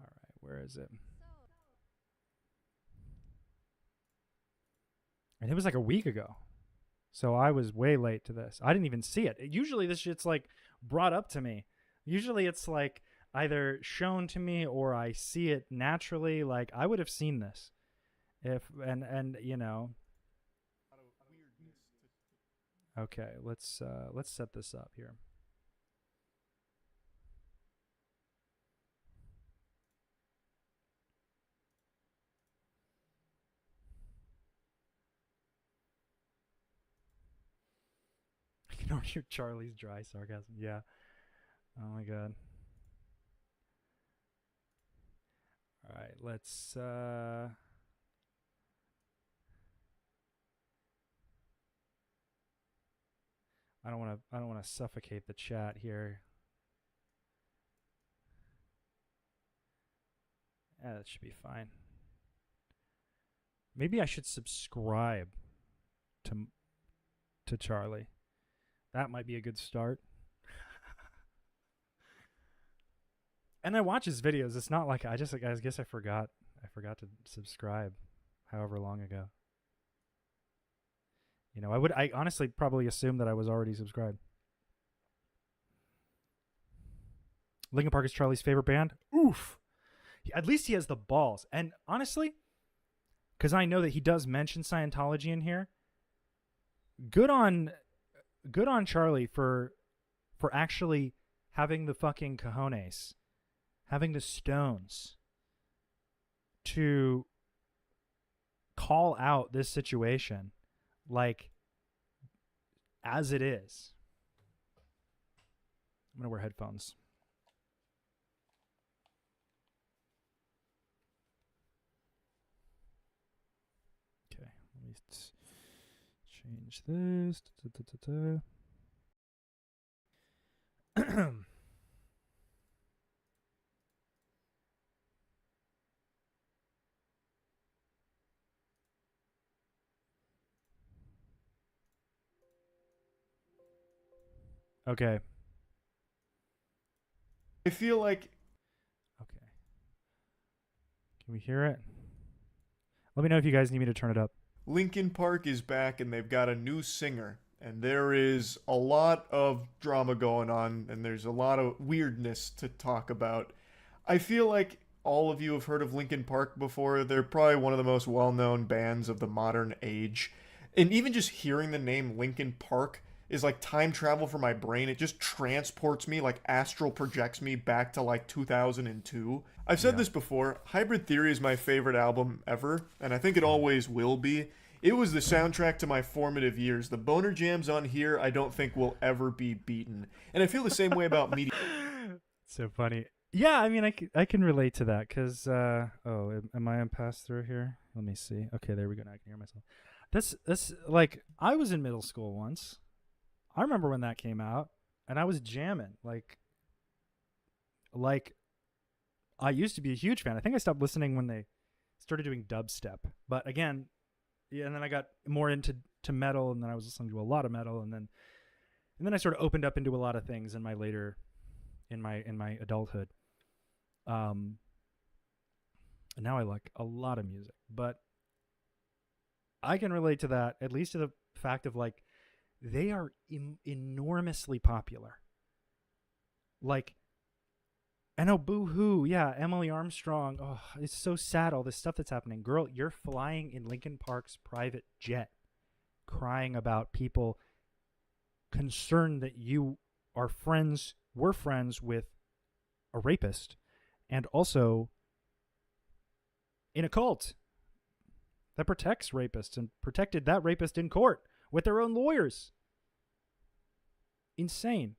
All right, where is it? And it was like a week ago. So I was way late to this. I didn't even see it. Usually this shit's like brought up to me. Usually it's like either shown to me or I see it naturally. Like I would have seen this if and you know. Okay, let's set this up here. Ignore your Charlie's dry sarcasm. Yeah. Oh my god. All right, let's I don't want to suffocate the chat here. Yeah, that should be fine. Maybe I should subscribe to Charlie. That might be a good start. And I watch his videos. It's not like I guess I forgot to subscribe however long ago. You know, I honestly probably assumed that I was already subscribed. Linkin Park is Charlie's favorite band. Oof. At least he has the balls. And honestly, because I know that he does mention Scientology in here, good on Charlie for actually having the fucking cojones, having the stones to call out this situation. Like, as it is. I'm going to wear headphones. Okay, let me change this. Okay. I feel like... Okay. Can we hear it? Let me know if you guys need me to turn it up. Linkin Park is back and they've got a new singer. And there is a lot of drama going on and there's a lot of weirdness to talk about. I feel like all of you have heard of Linkin Park before. They're probably one of the most well-known bands of the modern age. And even just hearing the name Linkin Park is like time travel for my brain. It just transports me, like astral projects me back to like 2002. I've said this before, Hybrid Theory is my favorite album ever, and I think it always will be. It was the soundtrack to my formative years. The boner jams on here I don't think will ever be beaten. And I feel the same way about Meetup. So funny. Yeah, I mean, I can relate to that because, am I on pass-through here? Let me see. Okay, there we go. Now I can hear myself. This like, I was in middle school once. I remember when that came out, and I was jamming. Like I used to be a huge fan. I think I stopped listening when they started doing dubstep. But again, yeah, and then I got more into metal, and then I was listening to a lot of metal, and then I sort of opened up into a lot of things in my adulthood. And now I like a lot of music, but I can relate to that, at least to the fact of like, they are enormously popular. Like, I know, boo-hoo, yeah, Emily Armstrong. Oh, it's so sad, all this stuff that's happening. Girl, you're flying in Linkin Park's private jet, crying about people concerned that you were friends with a rapist, and also in a cult that protects rapists and protected that rapist in court with their own lawyers. Insane.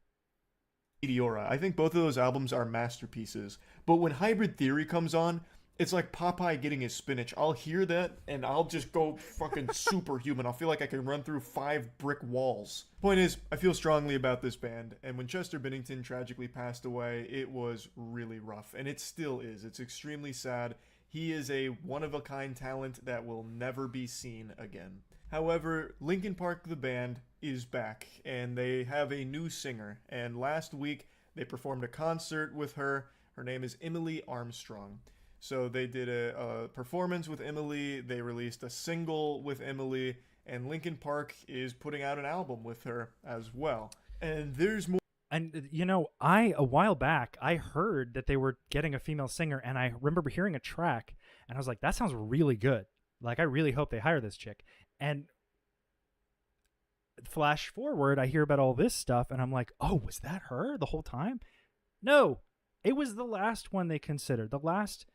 Meteora. I think both of those albums are masterpieces. But when Hybrid Theory comes on, it's like Popeye getting his spinach. I'll hear that and I'll just go fucking superhuman. I'll feel like I can run through 5 brick walls. Point is, I feel strongly about this band, and when Chester Bennington tragically passed away, it was really rough, and it still is. It's extremely sad. He is a one-of-a-kind talent that will never be seen again. However, Linkin Park the band is back, and they have a new singer, and last week they performed a concert with her. Her name is Emily Armstrong. So they did a performance with Emily, they released a single with Emily, and Linkin Park is putting out an album with her as well. And there's more. And, you know, a while back, I heard that they were getting a female singer, and I remember hearing a track, and I was like, that sounds really good. Like, I really hope they hire this chick. And flash forward, I hear about all this stuff, and I'm like, oh, was that her the whole time? No, it was the last one they considered. The last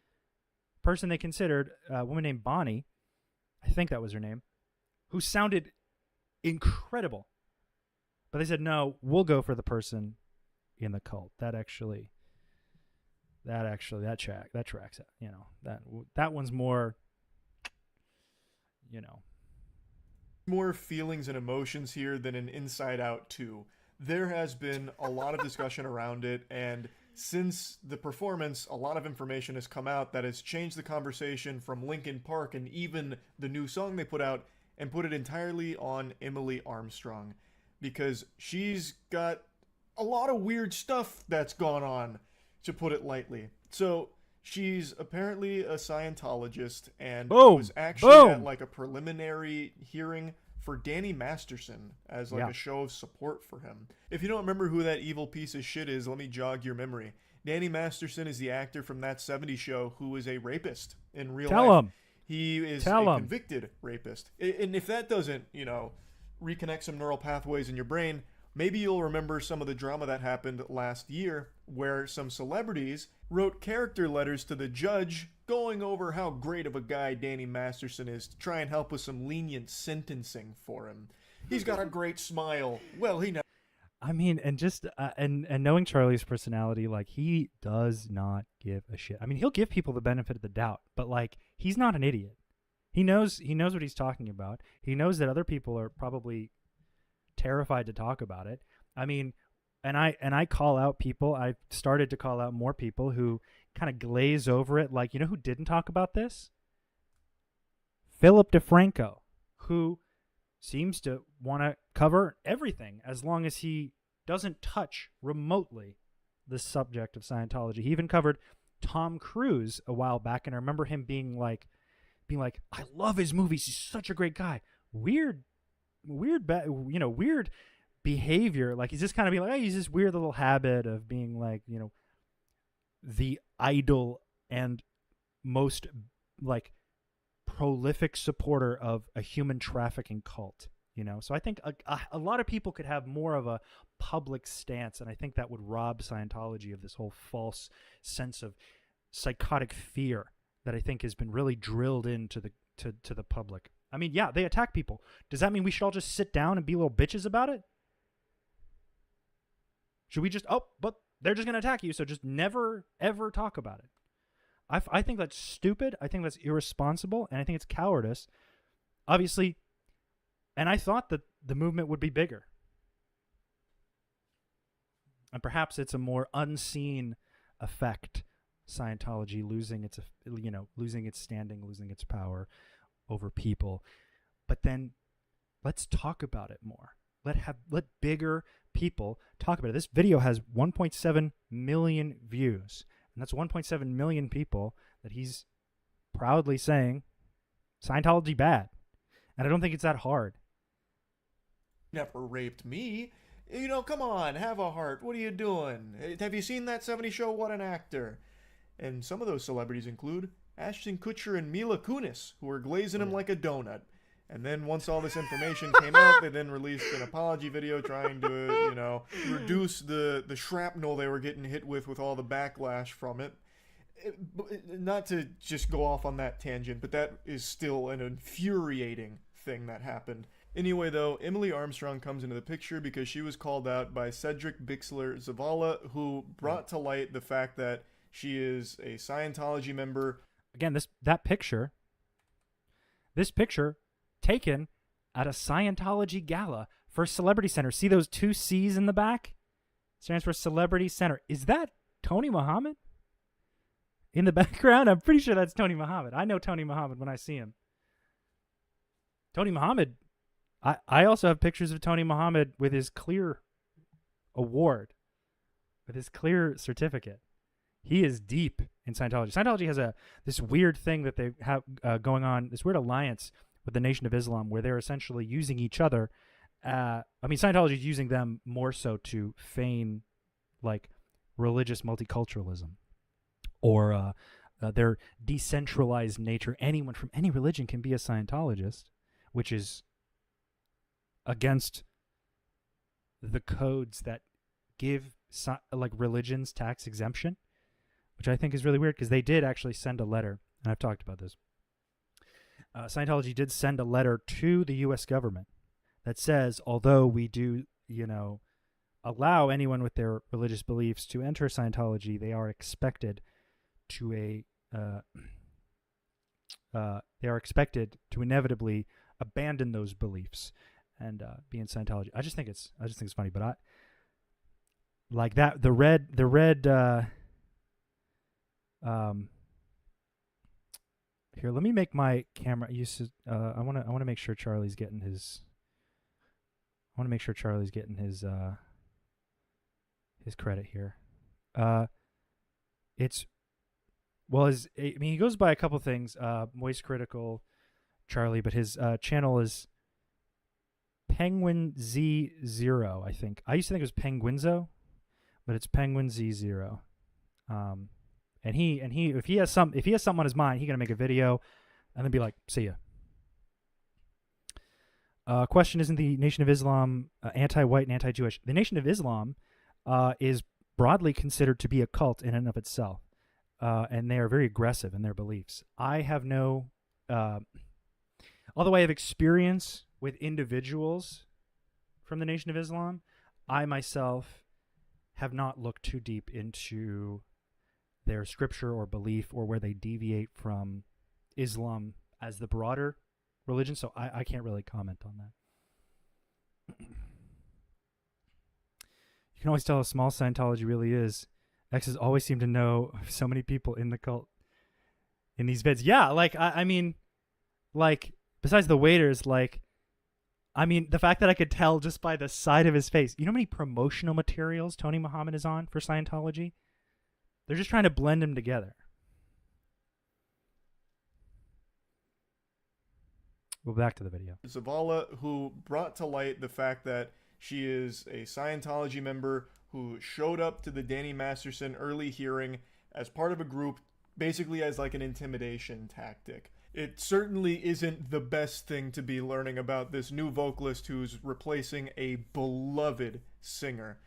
person they considered, a woman named Bonnie, I think that was her name, who sounded incredible. But they said, no, we'll go for the person in the cult. That tracks it. You know, that one's more, you know. More feelings and emotions here than an Inside Out 2. There has been a lot of discussion around it, and since the performance, a lot of information has come out that has changed the conversation from Linkin Park and even the new song they put out, and put it entirely on Emily Armstrong, because she's got a lot of weird stuff that's gone on, to put it lightly. So she's apparently a Scientologist, and was actually at like a preliminary hearing for Danny Masterson as like a show of support for him. If you don't remember who that evil piece of shit is, let me jog your memory. Danny Masterson is the actor from That 70s Show who is a rapist in real life. Tell him. He is a convicted rapist. And if that doesn't, you know, reconnect some neural pathways in your brain, maybe you'll remember some of the drama that happened last year where some celebrities wrote character letters to the judge going over how great of a guy Danny Masterson is to try and help with some lenient sentencing for him. He's got a great smile. Well, he never. I mean, and just and knowing Charlie's personality, like he does not give a shit. I mean, he'll give people the benefit of the doubt, but like he's not an idiot. He knows what he's talking about. He knows that other people are probably terrified to talk about it. I mean, and I call out people. I started to call out more people who kind of glaze over it. Like, you know who didn't talk about this? Philip DeFranco, who seems to want to cover everything as long as he doesn't touch remotely the subject of Scientology. He even covered Tom Cruise a while back, and I remember him being like, I love his movies. He's such a great guy. Weird behavior. Like he's just kind of being like, oh, he's this weird little habit of being like, the idol and most like prolific supporter of a human trafficking cult. So I think a lot of people could have more of a public stance, and I think that would rob Scientology of this whole false sense of psychotic fear that I think has been really drilled into the public. I mean, yeah, they attack people. Does that mean we should all just sit down and be little bitches about it? Should we just, but they're just going to attack you, so just never, ever talk about it? I think that's stupid. I think that's irresponsible, and I think it's cowardice. Obviously, and I thought that the movement would be bigger. And perhaps it's a more unseen effect, Scientology losing its standing, losing its power over people. But then let's talk about it more. Let bigger people talk about it. This video has 1.7 million views. And that's 1.7 million people that he's proudly saying Scientology bad. And I don't think it's that hard. Never raped me. Come on, have a heart. What are you doing? Have you seen that 70 show? What an actor. And some of those celebrities include Ashton Kutcher and Mila Kunis, who were glazing him like a donut. And then once all this information came out, they then released an apology video trying to, reduce the shrapnel they were getting hit with all the backlash from it. Not to just go off on that tangent, but that is still an infuriating thing that happened. Anyway, though, Emily Armstrong comes into the picture because she was called out by Cedric Bixler Zavala, who brought to light the fact that she is a Scientology member. Again, this picture taken at a Scientology gala for Celebrity Center. See those two C's in the back? Stands for Celebrity Center. Is that Tony Muhammad? In the background? I'm pretty sure that's Tony Muhammad. I know Tony Muhammad when I see him. Tony Muhammad. I also have pictures of Tony Muhammad with his clear award, with his clear certificate. He is deep in Scientology. Scientology has this weird thing that they have going on, this weird alliance with the Nation of Islam, where they're essentially using each other. Scientology is using them more so to feign like religious multiculturalism or their decentralized nature. Anyone from any religion can be a Scientologist, which is against the codes that give religions tax exemption, which I think is really weird because they did actually send a letter, and I've talked about this. Scientology did send a letter to the U.S. government that says, although we do, allow anyone with their religious beliefs to enter Scientology, they are expected to inevitably abandon those beliefs and be in Scientology. I just think it's funny, but I like that the red here, let me make my camera I want to make sure Charlie's getting his his credit here. He goes by a couple things, Moist Critical Charlie, but his channel is Penguin Z0, I think. I used to think it was Penguinzo, but it's Penguin Z0. And he if he has something on his mind, he's gonna make a video and then be like, see ya. Question: isn't the Nation of Islam anti-white and anti-Jewish? The Nation of Islam is broadly considered to be a cult in and of itself, and they are very aggressive in their beliefs. I have no, although I have experience with individuals from the Nation of Islam. I myself have not looked too deep into their scripture or belief or where they deviate from Islam as the broader religion, so I can't really comment on that. You can always tell how small Scientology really is. Exes always seem to know so many people in the cult in these vids. Yeah, like, I mean, like, besides the waiters, like, I mean, the fact that I could tell just by the side of his face. You know how many promotional materials Tony Muhammad is on for Scientology? They're just trying to blend them together. Well, back to the video. Zavala, who brought to light the fact that she is a Scientology member who showed up to the Danny Masterson early hearing as part of a group, basically as like an intimidation tactic. It certainly isn't the best thing to be learning about this new vocalist who's replacing a beloved singer.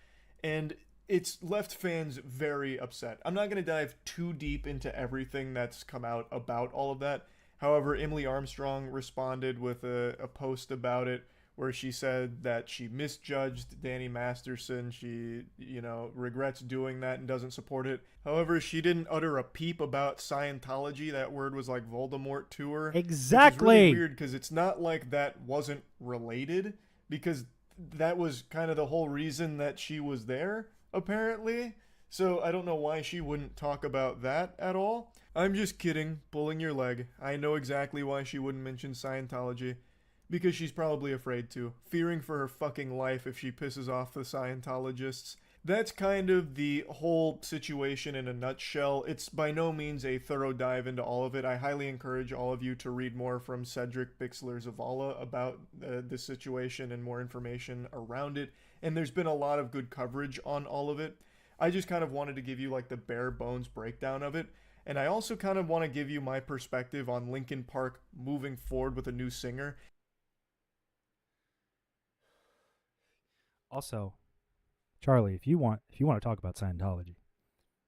And it's left fans very upset. I'm not going to dive too deep into everything that's come out about all of that. However, Emily Armstrong responded with a post about it where she said that she misjudged Danny Masterson. She, regrets doing that and doesn't support it. However, she didn't utter a peep about Scientology. That word was like Voldemort to her. Exactly. Which is really weird because it's not like that wasn't related, because that was kind of the whole reason that she was there, apparently. So I don't know why she wouldn't talk about that at all. I'm just kidding, pulling your leg. I know exactly why she wouldn't mention Scientology. Because she's probably afraid to, fearing for her fucking life if she pisses off the Scientologists. That's kind of the whole situation in a nutshell. It's by no means a thorough dive into all of it. I highly encourage all of you to read more from Cedric Bixler-Zavala about this situation and more information around it. And there's been a lot of good coverage on all of it. I just kind of wanted to give you like the bare bones breakdown of it. And I also kind of want to give you my perspective on Linkin Park moving forward with a new singer. Also, Charlie, if you want to talk about Scientology,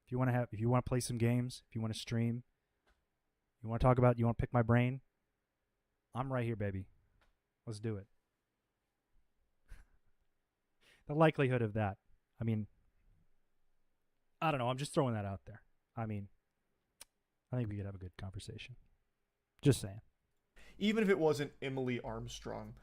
if you want to play some games, if you want to stream, you want to pick my brain, I'm right here, baby. Let's do it. The likelihood of that, I mean, I don't know. I'm just throwing that out there. I mean, I think we could have a good conversation. Just saying. Even if it wasn't Emily Armstrong,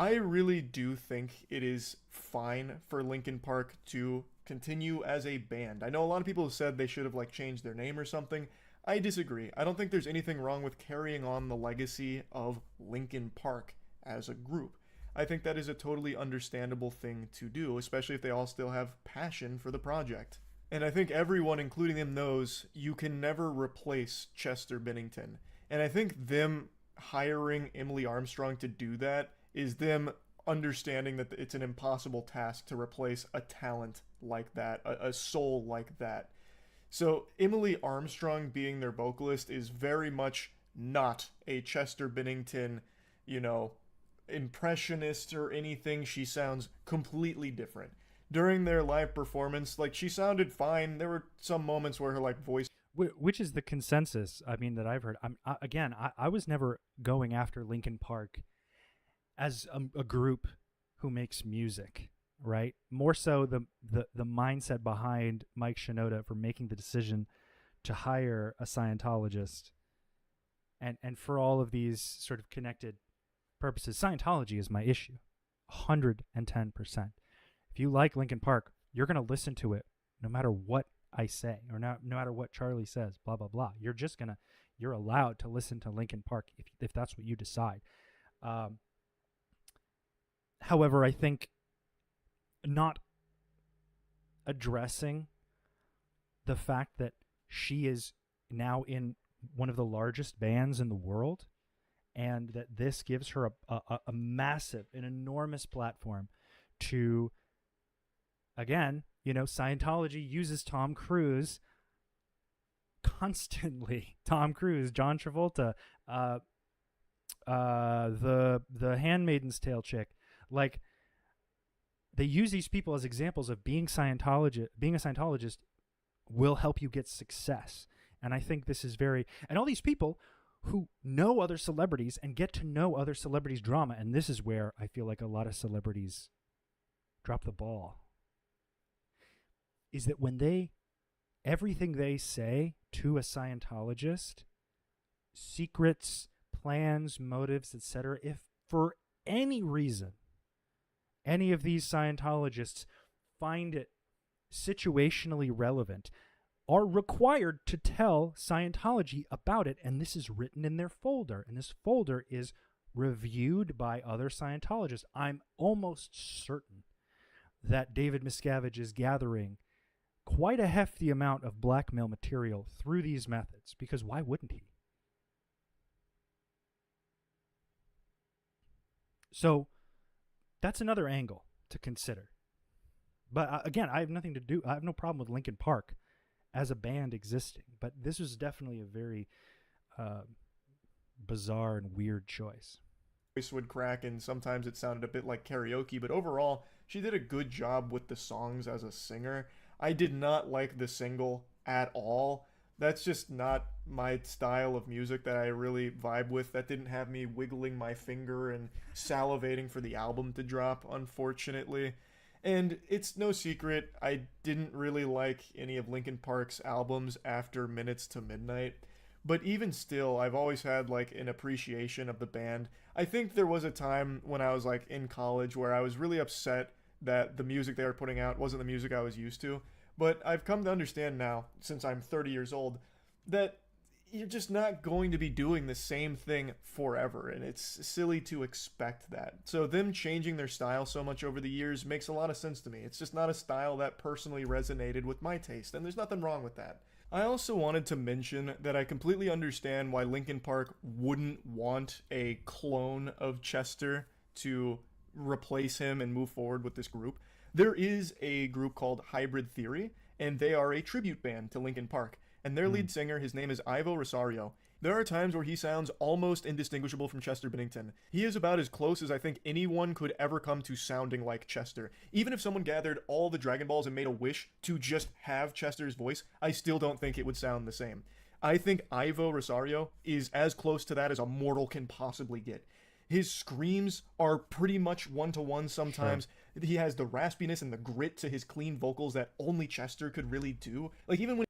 I really do think it is fine for Linkin Park to continue as a band. I know a lot of people have said they should have like changed their name or something. I disagree. I don't think there's anything wrong with carrying on the legacy of Linkin Park as a group. I think that is a totally understandable thing to do, especially if they all still have passion for the project. And I think everyone, including them, knows you can never replace Chester Bennington. And I think them hiring Emily Armstrong to do that is them understanding that it's an impossible task to replace a talent like that, a soul like that. So Emily Armstrong being their vocalist is very much not a Chester Bennington, impressionist or anything. She sounds completely different. During their live performance, like, she sounded fine. There were some moments where her like voice, which is the consensus, I mean, that I've heard. I was never going after Linkin Park as a group who makes music, right? More so the mindset behind Mike Shinoda for making the decision to hire a Scientologist and for all of these sort of connected purposes. Scientology is my issue, 110%. If you like Linkin Park, you're going to listen to it no matter what I say or no matter what Charlie says, blah, blah, blah. You're allowed to listen to Linkin Park if that's what you decide. However, I think not addressing the fact that she is now in one of the largest bands in the world and that this gives her a massive, an enormous platform to, again, Scientology uses Tom Cruise constantly. Tom Cruise, John Travolta, the Handmaid's Tale chick. Like, they use these people as examples of being a Scientologist will help you get success. And I think this is and all these people who know other celebrities and get to know other celebrities' drama. And this is where I feel like a lot of celebrities drop the ball is that everything they say to a Scientologist, secrets, plans, motives, etc., if for any reason any of these Scientologists find it situationally relevant, are required to tell Scientology about it. And this is written in their folder. And this folder is reviewed by other Scientologists. I'm almost certain that David Miscavige is gathering quite a hefty amount of blackmail material through these methods, because why wouldn't he? So that's another angle to consider. But again, I have no problem with Linkin Park as a band existing, but this was definitely a very bizarre and weird choice. Voice would crack, and sometimes it sounded a bit like karaoke, but overall, she did a good job with the songs as a singer. I did not like the single at all. That's just not my style of music that I really vibe with. That didn't have me wiggling my finger and salivating for the album to drop, unfortunately. And it's no secret, I didn't really like any of Linkin Park's albums after Minutes to Midnight. But even still, I've always had like an appreciation of the band. I think there was a time when I was like in college where I was really upset that the music they were putting out wasn't the music I was used to. But I've come to understand now, since I'm 30 years old, that you're just not going to be doing the same thing forever, and it's silly to expect that. So them changing their style so much over the years makes a lot of sense to me. It's just not a style that personally resonated with my taste, and there's nothing wrong with that. I also wanted to mention that I completely understand why Linkin Park wouldn't want a clone of Chester to replace him and move forward with this group. There is a group called Hybrid Theory, and they are a tribute band to Linkin Park. And their lead singer, his name is Ivo Rosario. There are times where he sounds almost indistinguishable from Chester Bennington. He is about as close as I think anyone could ever come to sounding like Chester. Even if someone gathered all the Dragon Balls and made a wish to just have Chester's voice, I still don't think it would sound the same. I think Ivo Rosario is as close to that as a mortal can possibly get. His screams are pretty much one-to-one sometimes. Sure. He has the raspiness and the grit to his clean vocals that only Chester could really do. Like, even when...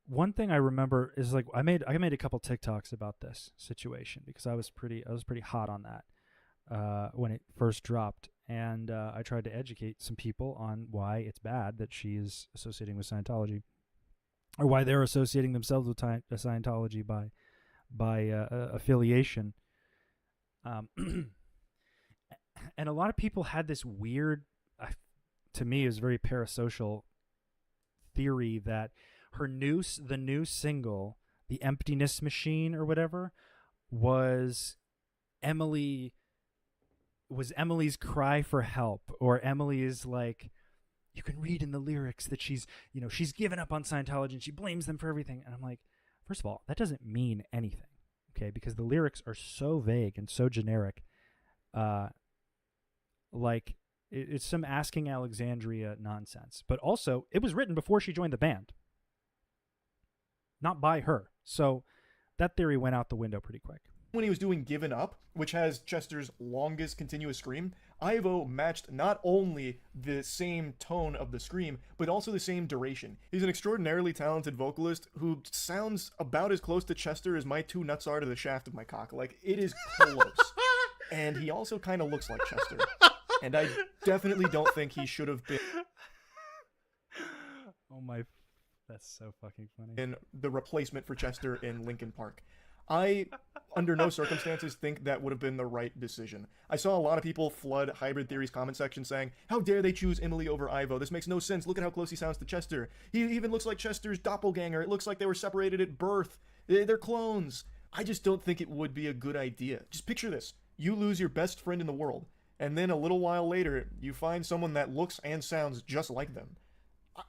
One thing I remember is like I made a couple TikToks about this situation because I was pretty hot on that when it first dropped, and I tried to educate some people on why it's bad that she is associating with Scientology, or why they're associating themselves with Scientology by affiliation. And a lot of people had this weird, to me, is very parasocial theory that the new single, The Emptiness Machine or whatever, was Emily's cry for help, or Emily is like, you can read in the lyrics that she's given up on Scientology and she blames them for everything. And I'm like, first of all, that doesn't mean anything, okay? Because the lyrics are so vague and so generic. Like, it's some Asking Alexandria nonsense. But also, it was written before she joined the band, not by her. So that theory went out the window pretty quick. When he was doing Given Up, which has Chester's longest continuous scream, Ivo matched not only the same tone of the scream, but also the same duration. He's an extraordinarily talented vocalist who sounds about as close to Chester as my two nuts are to the shaft of my cock. Like, it is close. And he also kind of looks like Chester. And I definitely don't think he should have been... Oh my... That's so fucking funny. ...in the replacement for Chester in Linkin Park. I, under no circumstances, think that would have been the right decision. I saw a lot of people flood Hybrid Theory's comment section saying, how dare they choose Emily over Ivo? This makes no sense. Look at how close he sounds to Chester. He even looks like Chester's doppelganger. It looks like they were separated at birth. They're clones. I just don't think it would be a good idea. Just picture this. You lose your best friend in the world, and then a little while later, you find someone that looks and sounds just like them.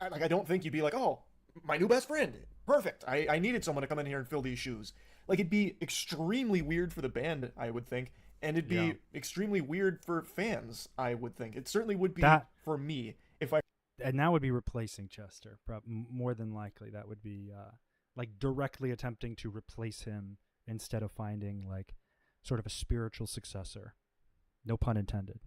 I don't think you'd be like, oh, my new best friend. Perfect. I needed someone to come in here and fill these shoes. Like, it'd be extremely weird for the band, I would think, and it'd be extremely weird for fans, I would think. It certainly would be for me if I... And that would be replacing Chester, more than likely. That would be, like, directly attempting to replace him instead of finding, like, sort of a spiritual successor. No pun intended.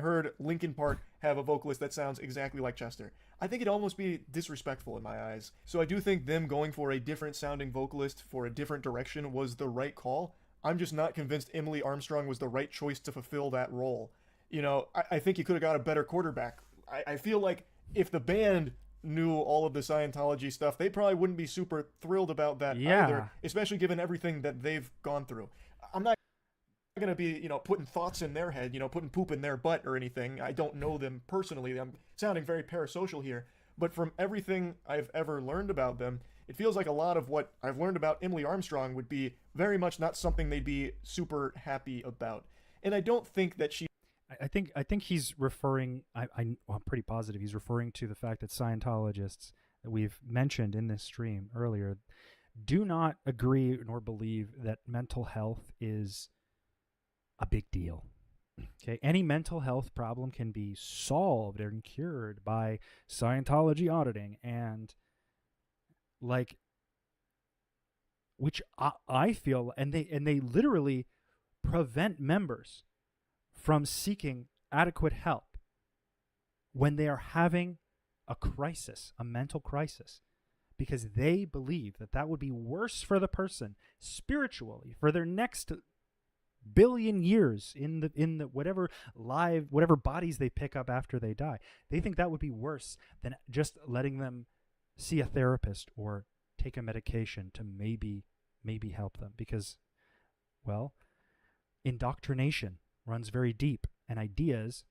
heard Linkin Park have a vocalist that sounds exactly like Chester. I think it'd almost be disrespectful in my eyes. So I do think them going for a different sounding vocalist for a different direction was the right call. I'm just not convinced Emily Armstrong was the right choice to fulfill that role. You know, I think you could have got a better quarterback. I feel like if the band knew all of the Scientology stuff, they probably wouldn't be super thrilled about that either, especially given everything that they've gone through. I'm not going to be, putting thoughts in their head, putting poop in their butt or anything. I don't know them personally. I'm sounding very parasocial here. But from everything I've ever learned about them, it feels like a lot of what I've learned about Emily Armstrong would be very much not something they'd be super happy about. And I don't think that she... I think he's referring, I'm pretty positive he's referring to the fact that Scientologists that we've mentioned in this stream earlier do not agree nor believe that mental health is a big deal. Okay, any mental health problem can be solved and cured by Scientology auditing, and which I feel, and they literally prevent members from seeking adequate help when they are having a crisis, a mental crisis, because they believe that would be worse for the person spiritually for their next billion years in the whatever bodies they pick up after they die. They think that would be worse than just letting them see a therapist or take a medication to maybe help them, because, well, indoctrination runs very deep, and ideas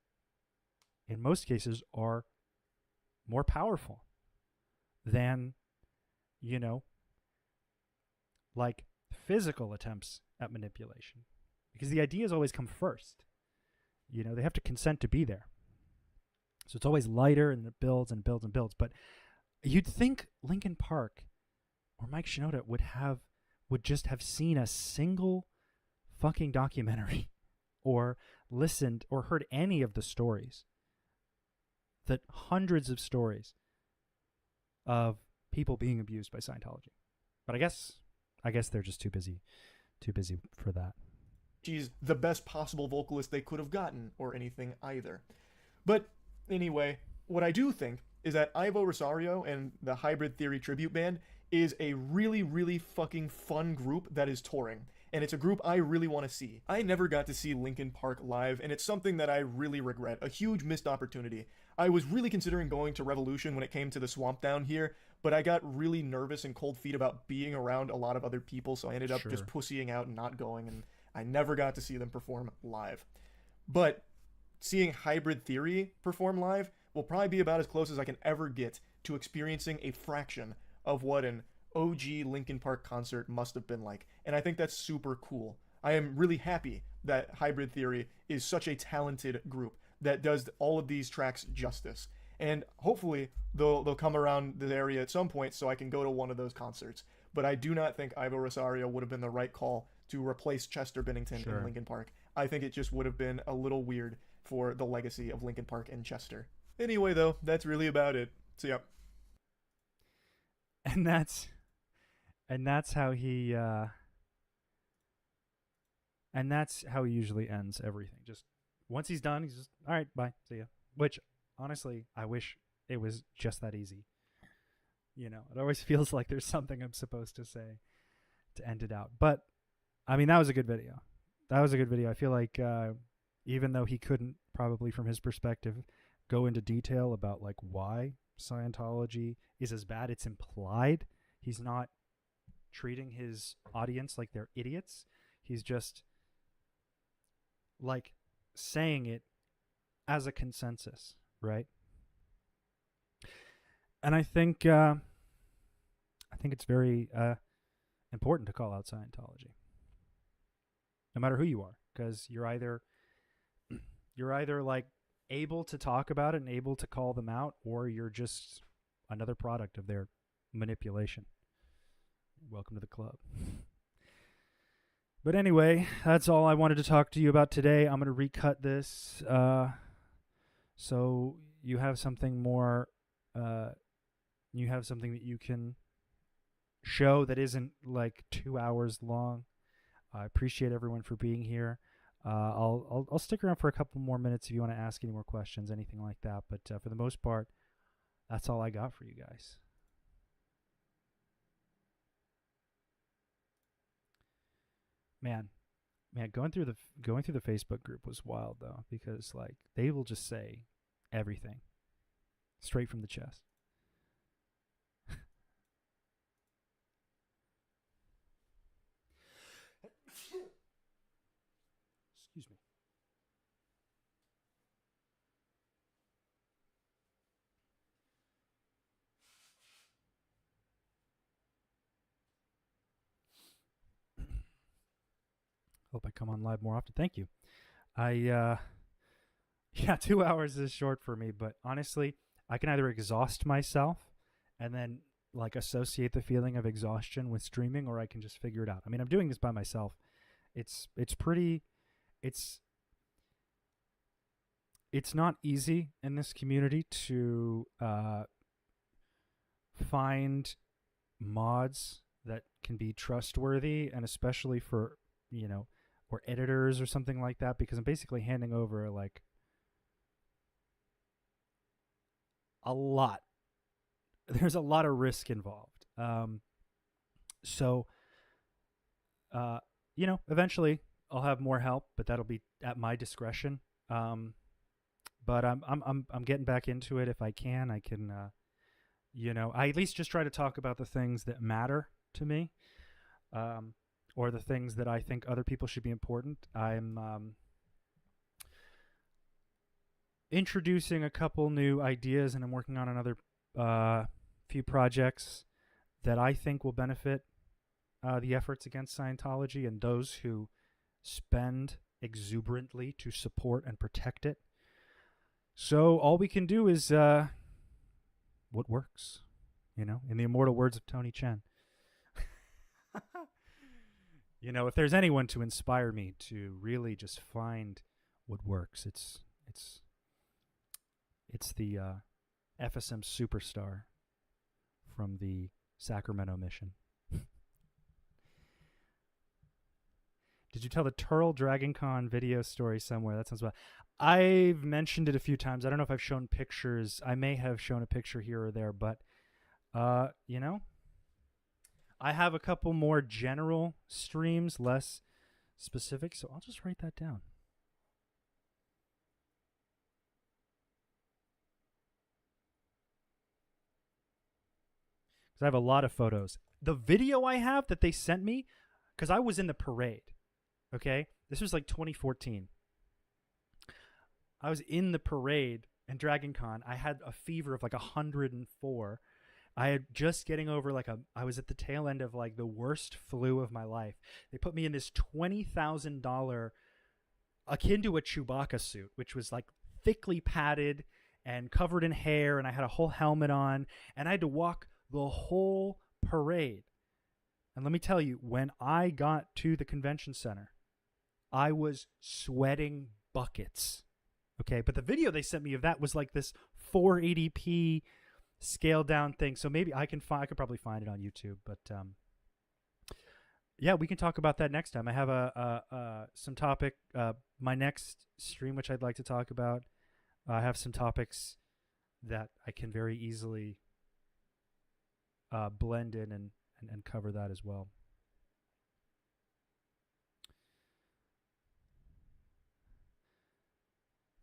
in most cases are more powerful than, like physical attempts at manipulation, because the ideas always come first. They have to consent to be there. So it's always lighter, and it builds and builds and builds. But you'd think Linkin Park or Mike Shinoda would just have seen a single fucking documentary or listened or heard any of the stories, the hundreds of stories of people being abused by Scientology. But I guess they're just too busy for that. She's the best possible vocalist they could have gotten or anything either. But anyway, what I do think is that Ivo Rosario and the Hybrid Theory tribute band is a really, really fucking fun group that is touring. And it's a group I really want to see. I never got to see Linkin Park live, and it's something that I really regret. A huge missed opportunity. I was really considering going to Revolution when it came to the swamp down here, but I got really nervous and cold feet about being around a lot of other people, so I ended up just pussying out and not going, and I never got to see them perform live. But seeing Hybrid Theory perform live will probably be about as close as I can ever get to experiencing a fraction of what an OG Linkin Park concert must have been like, and I think that's super cool. I am really happy that Hybrid Theory is such a talented group that does all of these tracks justice, and hopefully they'll come around the area at some point so I can go to one of those concerts. But I do not think Ivo Rosario would have been the right call to replace Chester Bennington in Linkin Park. I think it just would have been a little weird for the legacy of Linkin Park and Chester. Anyway, though, that's really about it. So yeah. And that's how he usually ends everything. Just once he's done, he's just, all right, bye, see ya. Which, honestly, I wish it was just that easy. It always feels like there's something I'm supposed to say to end it out. But, I mean, that was a good video. I feel like even though he couldn't, probably from his perspective, go into detail about like why Scientology is as bad, it's implied. He's not treating his audience like they're idiots. He's just like saying it as a consensus, right? And I think it's very important to call out Scientology, no matter who you are, because you're either like able to talk about it and able to call them out, or you're just another product of their manipulation. Welcome to the club. But anyway, that's all I wanted to talk to you about today. I'm going to recut this so you have something more, you have something that you can show that isn't like 2 hours long. I appreciate everyone for being here. I'll stick around for a couple more minutes if you want to ask any more questions, anything like that. But for the most part, that's all I got for you guys. Man, going through the Facebook group was wild though, because like they will just say everything straight from the chest. Excuse me. Hope I come on live more often. Thank you. Yeah, 2 hours is short for me, but honestly, I can either exhaust myself and then like associate the feeling of exhaustion with streaming, or I can just figure it out. I mean, I'm doing this by myself. It's not easy in this community to find mods that can be trustworthy, and especially for, or editors or something like that, because I'm basically handing over like a lot. There's a lot of risk involved. So eventually I'll have more help, but that'll be at my discretion. But I'm getting back into it. If I can, I can, I at least just try to talk about the things that matter to me, or the things that I think other people should be important. I'm introducing a couple new ideas, and I'm working on another few projects that I think will benefit the efforts against Scientology and those who spend exuberantly to support and protect it. So all we can do is what works, in the immortal words of Tony Chen. If there's anyone to inspire me to really just find what works, it's the FSM superstar from the Sacramento mission. Did you tell the Turtle Dragon Con video story somewhere? That sounds well. I've mentioned it a few times. I don't know if I've shown pictures. I may have shown a picture here or there, but I have a couple more general streams, less specific, so I'll just write that down. Because I have a lot of photos. The video I have that they sent me, because I was in the parade, okay? This was like 2014. I was in the parade in Dragon Con. I had a fever of like 104. I had just getting over I was at the tail end of like the worst flu of my life. They put me in this $20,000 akin to a Chewbacca suit, which was like thickly padded and covered in hair, and I had a whole helmet on, and I had to walk the whole parade. And let me tell you, when I got to the convention center, I was sweating buckets. Okay, but the video they sent me of that was like this 480p scaled down thing. So maybe I could probably find it on YouTube. But yeah, we can talk about that next time. I have some topic. My next stream, which I'd like to talk about, I have some topics that I can very easily blend in and cover that as well.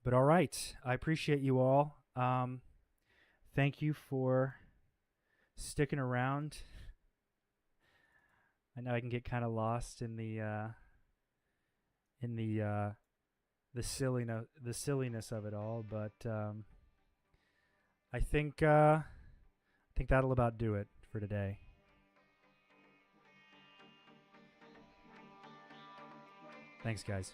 But all right, I appreciate you all. Thank you for sticking around. I know I can get kind of lost in the silliness of it all, but I think that'll about do it for today. Thanks, guys.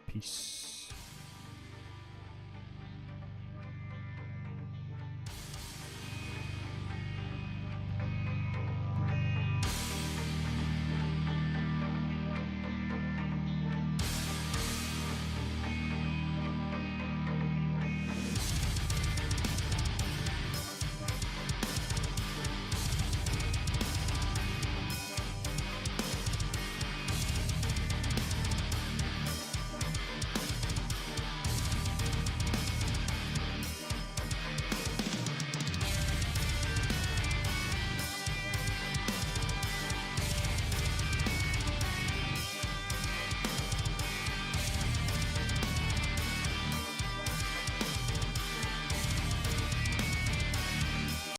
Peace.